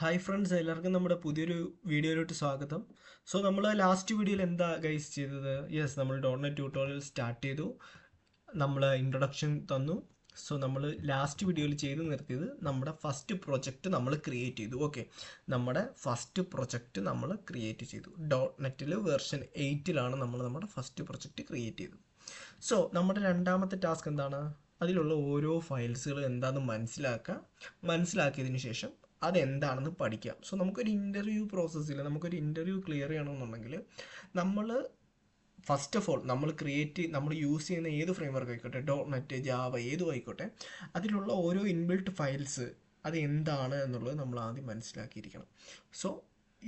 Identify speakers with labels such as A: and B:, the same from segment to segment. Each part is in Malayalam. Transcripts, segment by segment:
A: ഹായ് ഫ്രണ്ട്സ്, എല്ലാവർക്കും നമ്മുടെ പുതിയൊരു വീഡിയോയിലോട്ട് സ്വാഗതം. സോ നമ്മൾ ലാസ്റ്റ് വീഡിയോയിൽ എന്താ ഗൈസ് ചെയ്തത്? യെസ്, നമ്മൾ ഡോട്ട്നെറ്റ് ട്യൂട്ടോറിയൽ സ്റ്റാർട്ട് ചെയ്തു. നമ്മൾ ഇൻട്രൊഡക്ഷൻ തന്നു. സോ നമ്മൾ ലാസ്റ്റ് വീഡിയോയിൽ ചെയ്ത് നിർത്തിയത് നമ്മുടെ ഫസ്റ്റ് പ്രൊജക്റ്റ് നമ്മൾ ക്രിയേറ്റ് ചെയ്തു. ഓക്കെ, നമ്മുടെ ഫസ്റ്റ് പ്രൊജക്റ്റ് നമ്മൾ ക്രിയേറ്റ് ചെയ്തു. ഡോട്ട്നെറ്റിൽ വെർഷൻ 8 നമ്മൾ നമ്മുടെ ഫസ്റ്റ് പ്രൊജക്റ്റ് ക്രിയേറ്റ് ചെയ്തത്. സോ നമ്മുടെ രണ്ടാമത്തെ ടാസ്ക് എന്താണ്? അതിലുള്ള ഓരോ ഫയൽസുകൾ എന്താണെന്ന് മനസ്സിലാക്കിയതിന് ശേഷം അതെന്താണെന്ന് പഠിക്കാം. സോ നമുക്കൊരു ഇൻ്റർവ്യൂ പ്രോസസ്സിൽ നമുക്കൊരു ഇൻ്റർവ്യൂ ക്ലിയർ ചെയ്യണമെന്നുണ്ടെങ്കിൽ നമ്മൾ ഫസ്റ്റ് ഓഫ് ഓൾ നമ്മൾ യൂസ് ചെയ്യുന്ന ഏത് ഫ്രെയിംവർക്ക് ആയിക്കോട്ടെ, ഡോട്ട്നെറ്റ്, ജാവ, ഏതും ആയിക്കോട്ടെ, അതിലുള്ള ഓരോ ഇൻബിൽട്ട് ഫയൽസ് അത് എന്താണ് എന്നുള്ളത് നമ്മൾ ആദ്യം മനസ്സിലാക്കിയിരിക്കണം. സോ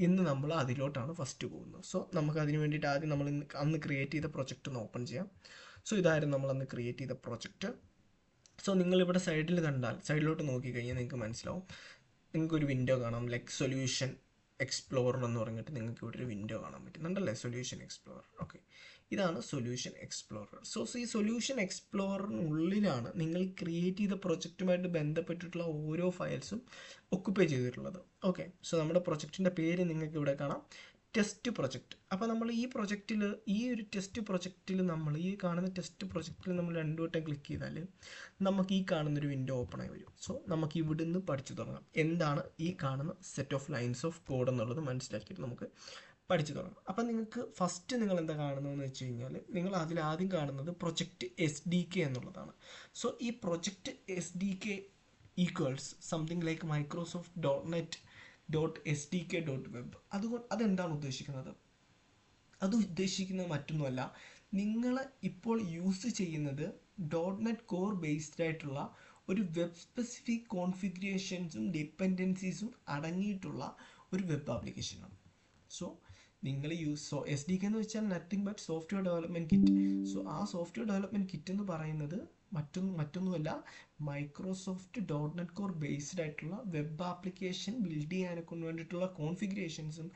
A: ഇന്ന് നമ്മൾ അതിലോട്ടാണ് ഫസ്റ്റ് പോകുന്നത്. സോ നമുക്ക് അതിന് വേണ്ടിയിട്ട് ആദ്യം നമ്മൾ അന്ന് ക്രിയേറ്റ് ചെയ്ത പ്രൊജക്റ്റ് ഒന്ന് ഓപ്പൺ ചെയ്യാം. സോ ഇതായിരുന്നു നമ്മൾ അന്ന് ക്രിയേറ്റ് ചെയ്ത പ്രൊജക്റ്റ്. സോ നിങ്ങളിവിടെ സൈഡിലോട്ട് നോക്കിക്കഴിഞ്ഞാൽ നിങ്ങൾക്ക് മനസ്സിലാവും. നിങ്ങൾക്കൊരു വിൻഡോ കാണാം, ലൈക്ക് സൊല്യൂഷൻ എക്സ്പ്ലോറർ എന്ന് പറഞ്ഞിട്ട് നിങ്ങൾക്ക് ഇവിടെ ഒരു വിൻഡോ കാണാൻ പറ്റുന്നുണ്ടല്ലേ, സൊല്യൂഷൻ എക്സ്പ്ലോറർ. ഓക്കെ, ഇതാണ് സൊല്യൂഷൻ എക്സ്പ്ലോറർ. സോ ഈ സൊല്യൂഷൻ എക്സ്പ്ലോററിനുള്ളിലാണ് നിങ്ങൾ ക്രിയേറ്റ് ചെയ്ത പ്രൊജക്റ്റുമായിട്ട് ബന്ധപ്പെട്ടിട്ടുള്ള ഓരോ ഫയൽസും ഒക്കുപ്പൈ ചെയ്തിട്ടുള്ളത്. ഓക്കെ, സോ നമ്മുടെ പ്രൊജക്റ്റിൻ്റെ പേര് നിങ്ങൾക്ക് ഇവിടെ കാണാം, ടെസ്റ്റ് പ്രൊജക്റ്റ്. അപ്പോൾ നമ്മൾ ഈ ഒരു ടെസ്റ്റ് പ്രൊജക്റ്റിൽ നമ്മൾ ഈ കാണുന്ന ടെസ്റ്റ് പ്രൊജക്റ്റിൽ നമ്മൾ രണ്ടു വട്ടം ക്ലിക്ക് ചെയ്താൽ നമുക്ക് ഈ കാണുന്നൊരു വിൻഡോ ഓപ്പൺ ആയി വരും. സോ നമുക്ക് ഇവിടുന്ന് പഠിച്ചു തുടങ്ങാം എന്താണ് ഈ കാണുന്ന set of lines of code എന്നുള്ളത് മനസ്സിലാക്കിയിട്ട് നമുക്ക് പഠിച്ചു തുടങ്ങാം. അപ്പം നിങ്ങൾക്ക് ഫസ്റ്റ് നിങ്ങൾ എന്താ കാണുന്നതെന്ന് വെച്ച് കഴിഞ്ഞാൽ, നിങ്ങൾ അതിലാദ്യം കാണുന്നത് പ്രൊജക്റ്റ് SDK എന്നുള്ളതാണ്. സോ ഈ project SDK equals something like Microsoft .NET.SDK.web. അതുകൊണ്ട് അതെന്താണ് ഉദ്ദേശിക്കുന്നത്? അത് ഉദ്ദേശിക്കുന്നത് മറ്റൊന്നുമല്ല, നിങ്ങൾ ഇപ്പോൾ യൂസ് ചെയ്യുന്നത് .NET കോർ ബേസ്ഡ് ആയിട്ടുള്ള ഒരു വെബ് സ്പെസിഫിക് കോൺഫിഗറേഷൻസും ഡിപ്പെൻഡൻസീസും അടങ്ങിയിട്ടുള്ള ഒരു വെബ് ആപ്ലിക്കേഷനാണ്. സോ നിങ്ങൾ SDK എന്ന് വെച്ചാൽ nothing but software development kit. So ആ സോഫ്റ്റ്വെയർ ഡെവലപ്മെൻറ്റ് കിറ്റ് എന്ന് പറയുന്നത് മറ്റൊന്നുമല്ല, മൈക്രോസോഫ്റ്റ് .NET കോർ ബേസ്ഡ് ആയിട്ടുള്ള വെബ് ആപ്ലിക്കേഷൻ ബിൽഡ് ചെയ്യാനൊക്കെ വേണ്ടിയിട്ടുള്ള കോൺഫിഗറേഷൻസും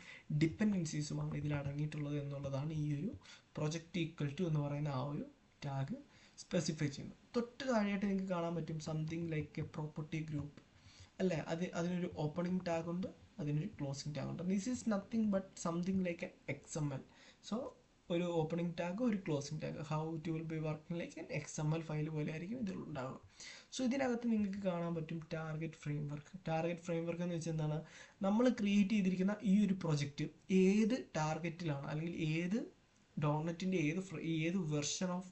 A: ഡിപ്പെൻഡൻസീസുമാണ് ഇതിൽ അടങ്ങിയിട്ടുള്ളത് എന്നുള്ളതാണ് ഈ ഒരു പ്രൊജക്റ്റ് ഈക്വൽ ടു എന്ന് പറയുന്ന ആ ഒരു ടാഗ് സ്പെസിഫൈ ചെയ്യുന്നത്. തൊട്ട് താഴെയായിട്ട് നിങ്ങൾക്ക് കാണാൻ പറ്റും something like A property group അല്ലേ. അതിനൊരു ഓപ്പണിംഗ് ടാഗ് ഉണ്ട്, അതിനൊരു ക്ലോസിംഗ് ടാഗ് ഉണ്ട്. This is nothing but something like A XML. So ഒരു ഓപ്പണിംഗ് ടാഗ്, ഒരു closing tag, how it will be working like an XML file പോലെ ആയിരിക്കും ഇതിലുണ്ടാവുക. സോ ഇതിനകത്ത് നിങ്ങൾക്ക് കാണാൻ പറ്റും ടാർഗറ്റ് ഫ്രെയിംവർക്ക്. ടാർഗറ്റ് ഫ്രെയിംവർക്ക് എന്ന് വെച്ചാൽ എന്താണ്? നമ്മൾ ക്രിയേറ്റ് ചെയ്തിരിക്കുന്ന ഈ ഒരു പ്രൊജക്റ്റ് ഏത് ടാർഗറ്റിലാണ്, അല്ലെങ്കിൽ ഏത് ഡോട്ട്നെറ്റിൻ്റെ ഏത് വെർഷൻ ഓഫ്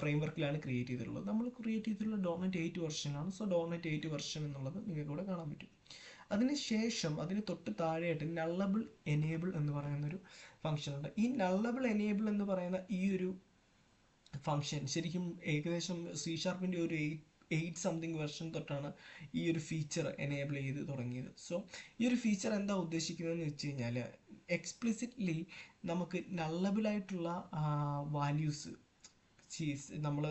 A: ഫ്രെയിംവർക്കിലാണ് ക്രിയേറ്റ് ചെയ്തിട്ടുള്ളത്. നമ്മൾ ക്രിയേറ്റ് ചെയ്തിട്ടുള്ള .NET 8 വെർഷനാണ്. സോ .NET 8 വെർഷൻ എന്നുള്ളത് നിങ്ങൾക്ക് ഇവിടെ കാണാൻ പറ്റും. അതിനുശേഷം അതിന് തൊട്ട് താഴെയായിട്ട് നള്ളബിൾ എനേബിൾ എന്ന് പറയുന്നൊരു ഫംഗ്ഷൻ ഉണ്ട്. ഈ നള്ളബിൾ എനേബിൾ എന്ന് പറയുന്ന ഈ ഒരു ഫംഗ്ഷൻ ശരിക്കും ഏകദേശം C# ഒരു 8 സംതിങ് വെർഷൻ തൊട്ടാണ് ഈ ഒരു ഫീച്ചർ എനേബിൾ ചെയ്ത് തുടങ്ങിയത്. സോ ഈ ഒരു ഫീച്ചർ എന്താ ഉദ്ദേശിക്കുന്നതെന്ന് വെച്ച് കഴിഞ്ഞാൽ, എക്സ്പ്ലിസിറ്റ്ലി നമുക്ക് നള്ളബിളായിട്ടുള്ള വാല്യൂസ് നമ്മൾ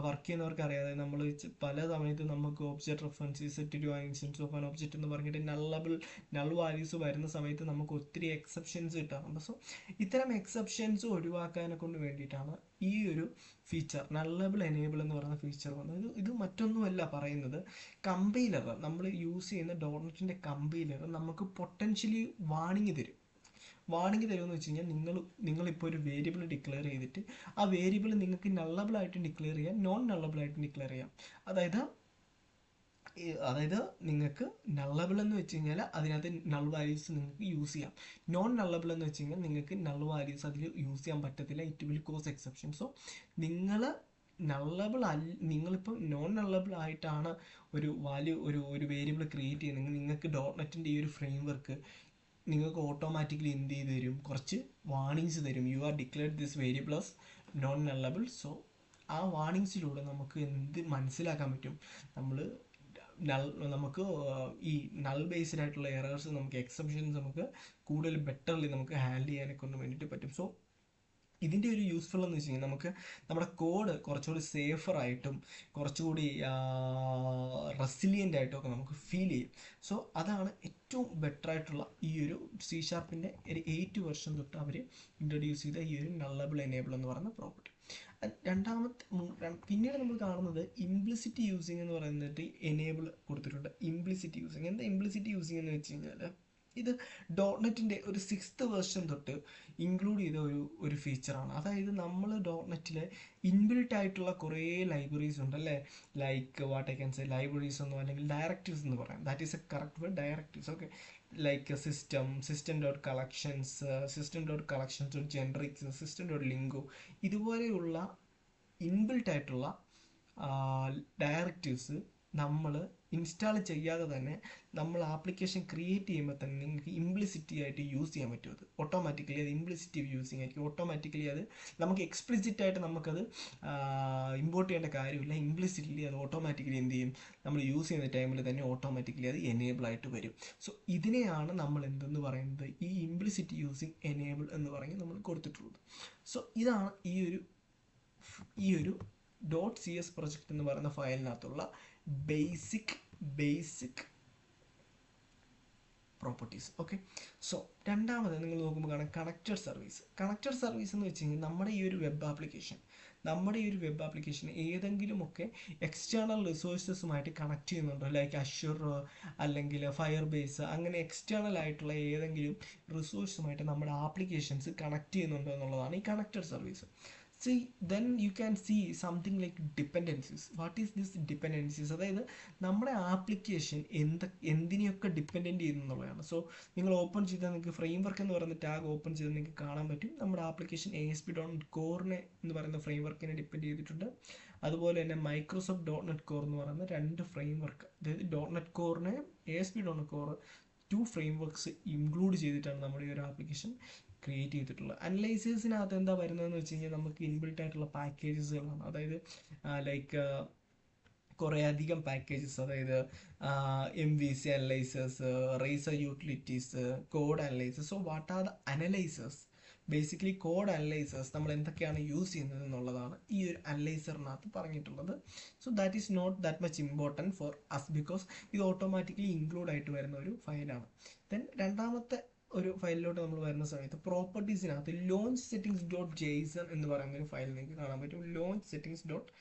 A: വർക്ക് ചെയ്യുന്നവർക്ക് അറിയാതെ നമ്മൾ പല സമയത്തും നമുക്ക് object reference set to instance of an object എന്ന് പറഞ്ഞിട്ട് നൾ വാല്യൂസ് വരുന്ന സമയത്ത് നമുക്ക് ഒത്തിരി എക്സെപ്ഷൻസ് കിട്ടാറുണ്ട്. സോ ഇത്തരം എക്സെപ്ഷൻസ് ഒഴിവാക്കാനെ കൊണ്ട് വേണ്ടിയിട്ടാണ് ഈ ഒരു ഫീച്ചർ നള്ളബിൾ എനേബിൾ എന്ന് പറയുന്ന ഫീച്ചർ വന്നത്. ഇത് മറ്റൊന്നുമല്ല പറയുന്നത്, കമ്പൈലർ നമ്മൾ യൂസ് ചെയ്യുന്ന .NETൻ്റെ കമ്പൈലർ നമുക്ക് പൊട്ടൻഷ്യലി വാണിംഗ് തരുമെന്ന് വെച്ച് കഴിഞ്ഞാൽ, നിങ്ങളിപ്പോൾ ഒരു വേരിയബിൾ ഡിക്ലെയർ ചെയ്തിട്ട് ആ വേരിയബിൾ നിങ്ങൾക്ക് നള്ളബിളായിട്ട് ഡിക്ലെയർ ചെയ്യാം, നോൺ നള്ളബിളായിട്ട് ഡിക്ലെയർ ചെയ്യാം. അതായത് നിങ്ങൾക്ക് നള്ളബിൾ എന്ന് വെച്ച് കഴിഞ്ഞാൽ അതിനകത്ത് നൾ വാല്യൂസ് നിങ്ങൾക്ക് യൂസ് ചെയ്യാം. നോൺ നള്ളബിൾ എന്ന് വെച്ച് കഴിഞ്ഞാൽ നിങ്ങൾക്ക് നൾ വാല്യൂസ് അതിൽ യൂസ് ചെയ്യാൻ പറ്റത്തില്ല. It will cause exception. So നിങ്ങളിപ്പോൾ നോൺ നള്ളബിൾ ആയിട്ടാണ് ഒരു വേരിയബിൾ ക്രിയേറ്റ് ചെയ്യുന്നതെങ്കിൽ നിങ്ങൾക്ക് .NETൻ്റെ ഈ ഒരു ഫ്രെയിംവർക്ക് നിങ്ങൾക്ക് ഓട്ടോമാറ്റിക്കലി എന്ത് ചെയ്ത് തരും? കുറച്ച് വാർണിങ്സ് തരും. You are declared this variable as non nullable. So ആ വാർണിങ്സിലൂടെ നമുക്ക് എന്ത് മനസ്സിലാക്കാൻ പറ്റും? നമുക്ക് ഈ നൾ ബേസ്ഡ് ആയിട്ടുള്ള എറേഴ്സ്, നമുക്ക് എക്സെപ്ഷൻസ് നമുക്ക് കൂടുതൽ ബെറ്റർലി നമുക്ക് ഹാൻഡിൽ ചെയ്യാനൊക്കെ കൊണ്ട് വേണ്ടിയിട്ട് പറ്റും. സോ ഇതിൻ്റെ ഒരു യൂസ്ഫുൾ എന്ന് വെച്ച് കഴിഞ്ഞാൽ, നമുക്ക് നമ്മുടെ കോഡ് കുറച്ചുകൂടി സേഫറായിട്ടും കുറച്ചുകൂടി റെസിലിയൻ്റ് ആയിട്ടും ഒക്കെ നമുക്ക് ഫീൽ ചെയ്യും. സോ അതാണ് ഏറ്റവും ബെറ്റർ ആയിട്ടുള്ള ഈ ഒരു C# ഒരു 8 വെർഷൻ തൊട്ട് അവർ ഇൻട്രൊഡ്യൂസ് ചെയ്ത ഈ ഒരു നള്ളബിൾ എനേബിൾ എന്ന് പറയുന്ന പ്രോപ്പർട്ടി. പിന്നീട് നമ്മൾ കാണുന്നത് ഇംപ്ലിസിറ്റ് യൂസിങ് എന്ന് പറയുന്നിട്ട് എനേബിൾ കൊടുത്തിട്ടുണ്ട്. ഇംപ്ലിസിറ്റ് യൂസിങ് എന്താ ഇംപ്ലിസിറ്റ് യൂസിങ് എന്ന് വെച്ച് കഴിഞ്ഞാൽ ഇത് ഡോട്ട്നെറ്റിൻ്റെ ഒരു 6th വേർഷൻ തൊട്ട് ഇൻക്ലൂഡ് ചെയ്ത ഒരു ഫീച്ചറാണ്. അതായത് നമ്മൾ ഡോട്ട്നെറ്റിൽ ഇൻബിൽറ്റ് ആയിട്ടുള്ള കുറേ ലൈബ്രറീസ് ഉണ്ട് അല്ലേ, like what I can say libraries എന്നോ അല്ലെങ്കിൽ ഡയറക്റ്റീവ്സ് എന്ന് പറയാം. That is a correct word, directives. Okay, like system dot collections dot generics, system dot ലിങ്കോ, ഇതുപോലെയുള്ള ഇൻബിൽറ്റ് ആയിട്ടുള്ള ഡയറക്റ്റീവ്സ് നമ്മൾ ഇൻസ്റ്റാൾ ചെയ്യാതെ തന്നെ നമ്മൾ ആപ്ലിക്കേഷൻ ക്രിയേറ്റ് ചെയ്യുമ്പോൾ തന്നെ നിങ്ങൾക്ക് ഇംപ്ലിസിറ്റി ആയിട്ട് യൂസ് ചെയ്യാൻ പറ്റും. അത് ഓട്ടോമാറ്റിക്കലി അത് ഇംപ്ലിസിറ്റ് യൂസിങ് ആയിരിക്കും. ഓട്ടോമാറ്റിക്കലി അത് നമുക്ക് എക്സ്പ്ലിസിറ്റ് ആയിട്ട് നമുക്കത് ഇമ്പോർട്ട് ചെയ്യേണ്ട കാര്യമില്ല. ഇംപ്ലിസിറ്റ്ലി അത് ഓട്ടോമാറ്റിക്കലി എന്ത് ചെയ്യും, നമ്മൾ യൂസ് ചെയ്യുന്ന ടൈമിൽ തന്നെ ഓട്ടോമാറ്റിക്കലി അത് എനേബിൾ ആയിട്ട് വരും. സോ ഇതിനെയാണ് നമ്മൾ എന്തെന്ന് പറയുന്നത്, ഈ ഇംപ്ലിസിറ്റ് യൂസിങ് എനേബിൾ എന്ന് പറഞ്ഞ് നമ്മൾ കൊടുത്തിട്ടുള്ളത്. സോ ഇതാണ് ഈ ഒരു .cs പ്രൊജക്റ്റ് എന്ന് പറയുന്ന ഫയലിനകത്തുള്ള ബേസിക് പ്രോപ്പർട്ടീസ്. ഓക്കെ, സോ രണ്ടാമത് നിങ്ങൾ നോക്കുമ്പോൾ കാണാം കണക്റ്റഡ് സർവീസ് എന്ന് വെച്ച് കഴിഞ്ഞാൽ നമ്മുടെ ഈ ഒരു വെബ് ആപ്ലിക്കേഷൻ ഏതെങ്കിലുമൊക്കെ എക്സ്റ്റേണൽ റിസോഴ്സസുമായിട്ട് കണക്ട് ചെയ്യുന്നുണ്ടോ, ലൈക്ക് അഷ്യൂർ അല്ലെങ്കിൽ ഫയർ ബേസ്, അങ്ങനെ എക്സ്റ്റേണൽ ആയിട്ടുള്ള ഏതെങ്കിലും റിസോഴ്സുമായിട്ട് നമ്മുടെ ആപ്ലിക്കേഷൻസ് കണക്ട് ചെയ്യുന്നുണ്ടോ എന്നുള്ളതാണ് ഈ connected service. Then you can see something like dependencies. What is this dependencies? അതായത് നമ്മുടെ ആപ്ലിക്കേഷൻ എന്തിനെയൊക്കെ ഡിപ്പെൻഡൻ്റ് ചെയ്യുന്നുള്ളതാണ്. സോ നിങ്ങൾ ഓപ്പൺ ചെയ്താൽ നിങ്ങൾക്ക് ഫ്രെയിംവർക്ക് എന്ന് പറയുന്ന ടാഗ് ഓപ്പൺ ചെയ്താൽ നിങ്ങൾക്ക് കാണാൻ പറ്റും നമ്മുടെ ആപ്ലിക്കേഷൻ ASP.core എന്ന് പറയുന്ന ഫ്രെയിംവർക്കിനെ ഡിപ്പെൻഡ് ചെയ്തിട്ടുണ്ട്. അതുപോലെ തന്നെ മൈക്രോസോഫ്റ്റ് .NET Core എന്ന് പറയുന്ന 2 ഫ്രെയിംവർക്ക്, അതായത് .NET Coreനെ ASP.core 2 ഫ്രെയിംവർക്ക്സ് ഇൻക്ലൂഡ് ചെയ്തിട്ടാണ് നമ്മുടെ ഈ ഒരു ആപ്ലിക്കേഷൻ ക്രിയേറ്റ് ചെയ്തിട്ടുള്ളത്. അനലൈസേഴ്സിനകത്ത് എന്താ വരുന്നതെന്ന് വെച്ച് കഴിഞ്ഞാൽ നമുക്ക് ഇൻബിൽറ്റ് ആയിട്ടുള്ള പാക്കേജസുകളാണ്. അതായത് ലൈക്ക് കുറേ അധികം പാക്കേജസ്, അതായത് MVC analysers, razor utilities, code analysers. So what are the analysers? Basically code analysers നമ്മൾ എന്തൊക്കെയാണ് യൂസ് ചെയ്യുന്നത് എന്നുള്ളതാണ് ഈ ഒരു അനലൈസറിനകത്ത് പറഞ്ഞിട്ടുള്ളത്. So that is not that much important for us because ഇത് ഓട്ടോമാറ്റിക്കലി ഇൻക്ലൂഡ് ആയിട്ട് വരുന്ന ഒരു ഫയലാണ്. ദെൻ രണ്ടാമത്തെ ഒരു ഫയലിലോട്ട് നമ്മൾ വരുന്ന സമയത്ത് പ്രോപ്പർട്ടീസിനകത്ത് ലോഞ്ച് സെറ്റിംഗ്സ് .json എന്ന് പറയുന്ന ഒരു ഫയൽ നിങ്ങൾക്ക് കാണാൻ പറ്റും. Launch settings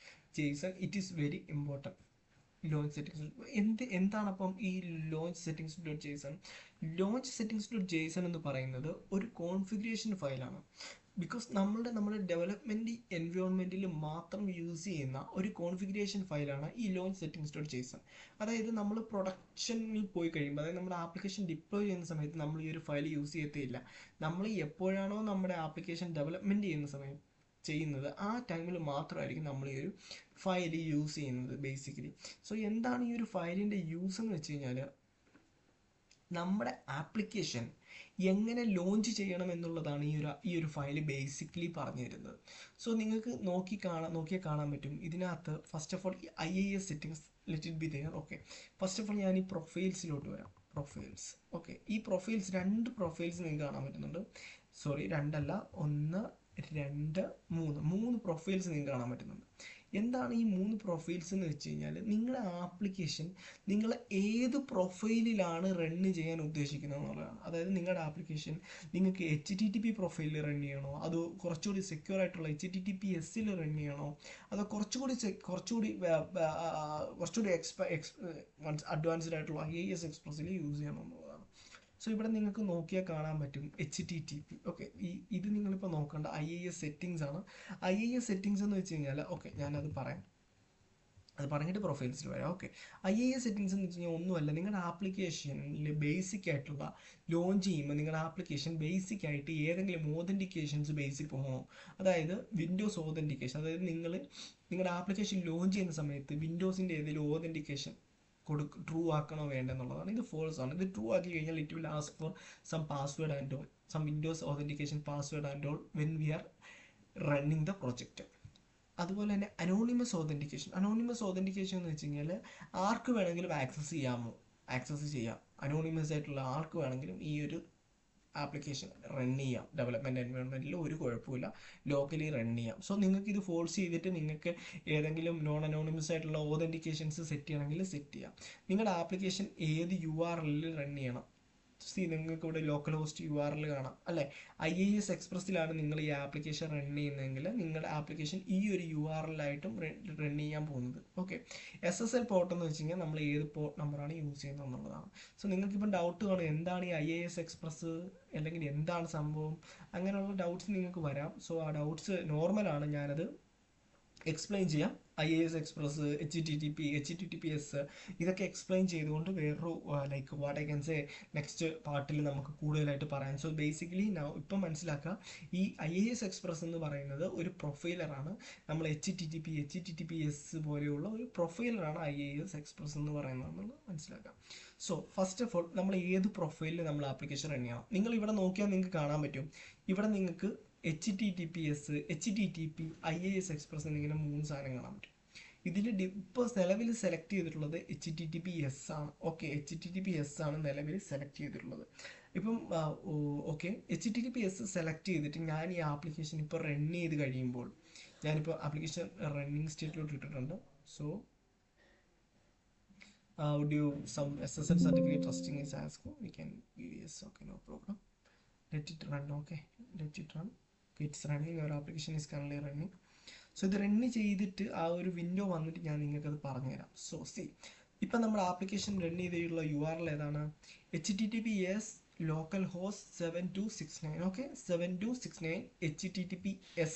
A: .json it is very important. Launch settings എന്താണ് അപ്പം ഈ ലോഞ്ച് സെറ്റിംഗ്സ് .json എന്ന് പറയുന്നത് ഒരു കോൺഫിഗറേഷൻ ഫയലാണ്. ബിക്കോസ് നമ്മുടെ ഡെവലപ്മെൻറ്റ് എൻവയോൺമെൻറ്റിൽ മാത്രം യൂസ് ചെയ്യുന്ന ഒരു കോൺഫിഗറേഷൻ ഫയലാണ് ഈ ലോഞ്ച് സെറ്റിംഗ്സ് .json. അതായത് നമ്മൾ പ്രൊഡക്ഷനിൽ പോയി കഴിയുമ്പോൾ, അതായത് നമ്മുടെ ആപ്ലിക്കേഷൻ ഡിപ്ലോയ് ചെയ്യുന്ന സമയത്ത് നമ്മൾ ഈ ഒരു ഫയൽ യൂസ് ചെയ്യത്തില്ല. നമ്മൾ എപ്പോഴാണോ നമ്മുടെ ആപ്ലിക്കേഷൻ ഡെവലപ്മെൻറ്റ് ചെയ്യുന്നത് ആ ടൈമിൽ മാത്രമായിരിക്കും നമ്മൾ ഈ ഒരു ഫയൽ യൂസ് ചെയ്യുന്നത് ബേസിക്കലി. സോ എന്താണ് ഈ ഒരു ഫയലിൻ്റെ യൂസ് എന്ന് വെച്ച് കഴിഞ്ഞാൽ നമ്മുടെ ആപ്ലിക്കേഷൻ എങ്ങനെ ലോഞ്ച് ചെയ്യണം എന്നുള്ളതാണ് ഈ ഒരു ഫയൽ ബേസിക്കലി പറഞ്ഞു തരുന്നത്. സോ നിങ്ങൾക്ക് നോക്കിയാൽ കാണാൻ പറ്റും ഇതിനകത്ത് first of all IIS settings let it be there. Okay, first of all ഞാൻ ഈ പ്രൊഫൈൽസിലോട്ട് വരാം. പ്രൊഫൈൽസ്, ഓക്കെ, ഈ പ്രൊഫൈൽസ് 2 പ്രൊഫൈൽസ് നിങ്ങൾക്ക് കാണാൻ പറ്റുന്നുണ്ട്. സോറി, 2 അല്ല, 1 2 3 പ്രൊഫൈൽസ് നിങ്ങൾക്ക് കാണാൻ പറ്റുന്നുണ്ട്. എന്താണ് ഈ 3 പ്രൊഫൈൽസ് എന്ന് വെച്ച് കഴിഞ്ഞാൽ നിങ്ങളുടെ ആപ്ലിക്കേഷൻ നിങ്ങൾ ഏത് പ്രൊഫൈലിലാണ് റൺ ചെയ്യാൻ ഉദ്ദേശിക്കുന്നത് എന്നുള്ളതാണ്. അതായത് നിങ്ങളുടെ ആപ്ലിക്കേഷൻ നിങ്ങൾക്ക് HTTP പ്രൊഫൈലിൽ റൺ ചെയ്യണോ, അതോ കുറച്ചുകൂടി സെക്യൂർ ആയിട്ടുള്ള HTTPSൽ റൺ ചെയ്യണോ, അതോ കുറച്ചുകൂടി അഡ്വാൻസ്ഡ് ആയിട്ടുള്ള IIS എക്സ്പ്രസ്സിൽ യൂസ് ചെയ്യണോ എന്നുള്ളതാണ്. സോ ഇവിടെ നിങ്ങൾക്ക് നോക്കിയാൽ കാണാൻ പറ്റും HTTP. ഓക്കെ, ഇത് നിങ്ങളിപ്പോൾ നോക്കേണ്ട IIS സെറ്റിംഗ്സ് ആണ്. IIS സെറ്റിംഗ്സ് എന്ന് വെച്ച് കഴിഞ്ഞാൽ, ഓക്കെ ഞാനത് പറഞ്ഞിട്ട് പ്രൊഫൈൽസിൽ വരാം. ഓക്കെ, IIS സെറ്റിംഗ്സ് എന്ന് വെച്ച് കഴിഞ്ഞാൽ ഒന്നുമല്ല, നിങ്ങളുടെ ആപ്ലിക്കേഷനിൽ ബേസിക് ആയിട്ടുള്ള ലോഞ്ച് ചെയ്യുമ്പോൾ നിങ്ങളുടെ ആപ്ലിക്കേഷൻ ബേസിക് ആയിട്ട് ഏതെങ്കിലും ഓതൻറ്റിക്കേഷൻസ് ബേസിൽ പോകണോ, അതായത് വിൻഡോസ് ഓതൻറ്റിക്കേഷൻ, അതായത് നിങ്ങളുടെ ആപ്ലിക്കേഷൻ ലോഞ്ച് ചെയ്യുന്ന സമയത്ത് വിൻഡോസിൻ്റെ ഏതെങ്കിലും ഓതൻറ്റിക്കേഷൻ ട്രൂ ആക്കണോ വേണ്ടെന്നുള്ളതാണ്. ഇത് ഫോൾസ് ആണ്. ഇത് ട്രൂ ആക്കി കഴിഞ്ഞാൽ it will ask for some password and all, some Windows authentication password and all when we are running the project. അതുപോലെ തന്നെ അനോണിമസ് ഓതൻറ്റിക്കേഷൻ എന്ന് വെച്ച് കഴിഞ്ഞാൽ ആർക്ക് വേണമെങ്കിലും ആക്സസ് ചെയ്യാം. അനോണിമസ് ആയിട്ടുള്ള ആർക്ക് വേണമെങ്കിലും ഈ ഒരു ആപ്ലിക്കേഷൻ റൺ ചെയ്യാം. ഡെവലപ്മെൻറ്റ് എൻവയോൺമെൻറ്റിൽ ഒരു കുഴപ്പമില്ല, ലോക്കലി റൺ ചെയ്യാം. സോ നിങ്ങൾക്ക് ഇത് ഫോഴ്സ് ചെയ്തിട്ട് നിങ്ങൾക്ക് ഏതെങ്കിലും നോൺ അനോണിമസ് ആയിട്ടുള്ള ഓതൻറ്റിക്കേഷൻസ് സെറ്റ് ചെയ്യണമെങ്കിൽ സെറ്റ് ചെയ്യാം. നിങ്ങളുടെ ആപ്ലിക്കേഷൻ ഏത് URL റൺ ചെയ്യണം, സി നിങ്ങൾക്ക് ഇവിടെ ലോക്കൽ ഹോസ്റ്റ് URL കാണാം അല്ലേ. IIS എക്സ്പ്രസ്സിലാണ് നിങ്ങൾ ഈ ആപ്ലിക്കേഷൻ റൺ ചെയ്യുന്നതെങ്കിൽ നിങ്ങളുടെ ആപ്ലിക്കേഷൻ ഈ ഒരു URL ആയിട്ടും റൺ ചെയ്യാൻ പോകുന്നത്. ഓക്കെ, SSL പോർട്ട് എന്ന് വെച്ച് കഴിഞ്ഞാൽ നമ്മൾ ഏത് പോർട്ട് നമ്പറാണ് യൂസ് ചെയ്യുന്നത് എന്നുള്ളതാണ്. സോ നിങ്ങൾക്കിപ്പം ഡൗട്ട് കാണും എന്താണ് ഈ IIS എക്സ്പ്രസ് അല്ലെങ്കിൽ എന്താണ് സംഭവം, അങ്ങനെയുള്ള ഡൗട്ട്സ് നിങ്ങൾക്ക് വരാം. സോ ആ ഡൗട്ട്സ് നോർമലാണ്, ഞാനത് എക്സ്പ്ലെയിൻ ചെയ്യാം. IIS എക്സ്പ്രസ്, HTTPS ഇതൊക്കെ എക്സ്പ്ലെയിൻ ചെയ്തുകൊണ്ട് വേറൊരു like what I can say next പാർട്ടിൽ നമുക്ക് കൂടുതലായിട്ട് പറയാം. സോ ബേസിക്കലി ഇപ്പം മനസ്സിലാക്കുക, ഈ IIS എക്സ്പ്രസ് എന്ന് പറയുന്നത് ഒരു പ്രൊഫൈലറാണ്. നമ്മൾ HTTPS പോലെയുള്ള ഒരു പ്രൊഫൈലറാണ് IIS എക്സ്പ്രസ് എന്ന് പറയുന്നത് മനസ്സിലാക്കാം. സോ ഫസ്റ്റ് ഓഫ് ഓൾ നമ്മൾ ഏത് പ്രൊഫൈലിൽ നമ്മൾ ആപ്ലിക്കേഷൻ റൺ ചെയ്യണം. നിങ്ങൾ ഇവിടെ നോക്കിയാൽ നിങ്ങൾക്ക് കാണാൻ പറ്റും, ഇവിടെ നിങ്ങൾക്ക് HTTPS, HTTP, IIS എക്സ്പ്രസ് എന്നിങ്ങനെ 3 സാധനം കാണാൻ പറ്റും. ഇതിൽ ഇപ്പോൾ നിലവിൽ സെലക്ട് ചെയ്തിട്ടുള്ളത് HTTPS ആണ്. ഓക്കെ, HTTPS ആണ് നിലവിൽ സെലക്ട് ചെയ്തിട്ടുള്ളത്. ഇപ്പം ഓക്കെ, HTTPS സെലക്ട് ചെയ്തിട്ട് ഞാൻ ഈ ആപ്ലിക്കേഷൻ ഇപ്പോൾ റൺ ചെയ്ത് കഴിയുമ്പോൾ, ഞാനിപ്പോൾ ആപ്ലിക്കേഷൻ റണ്ണിങ് സ്റ്റേറ്റിലോട്ട് ഇട്ടിട്ടുണ്ട്. So would you some SSL certificate trusting is asked, we can give yes. Okay, no problem, let it run. Okay, let it run. Okay, it's running, your application is currently running. So ഇത് റണ്ണ് ചെയ്തിട്ട് ആ ഒരു വിൻഡോ വന്നിട്ട് ഞാൻ നിങ്ങൾക്കത് പറഞ്ഞുതരാം. സോ സി, ഇപ്പം നമ്മുടെ ആപ്ലിക്കേഷൻ റൺ ചെയ്തിട്ടുള്ള URL ഏതാണ്? HTTPS localhost 7269. Okay, 7269 HTTPS.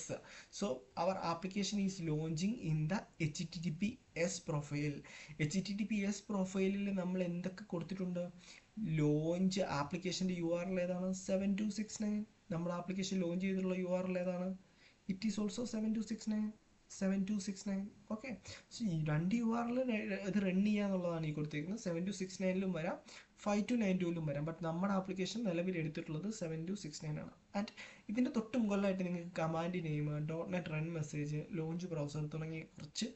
A: So our application is launching in the HTTPS profile. HTTPS പ്രൊഫൈലിൽ നമ്മൾ എന്തൊക്കെ കൊടുത്തിട്ടുണ്ട്? ലോഞ്ച് ആപ്ലിക്കേഷൻ്റെ URL ഏതാണ്? 7269. നമ്മുടെ ആപ്ലിക്കേഷൻ ലോഞ്ച് ചെയ്തിട്ടുള്ള URL ഏതാണ്? It is also 7269. Okay, so ഈ 2 URL ഇത് റൺ ചെയ്യാന്നുള്ളതാണ് ഈ കൊടുത്തിരിക്കുന്നത്. 7269ലും വരാം, 5292ലും വരാം. ബട്ട് നമ്മുടെ ആപ്ലിക്കേഷൻ നിലവിൽ എടുത്തിട്ടുള്ളത് 7269 ആണ്. ആൻഡ് ഇതിൻ്റെ തൊട്ട് മുകളിലായിട്ട് നിങ്ങൾക്ക് command name, .NET run message, launch browser തുടങ്ങിയ കുറച്ച്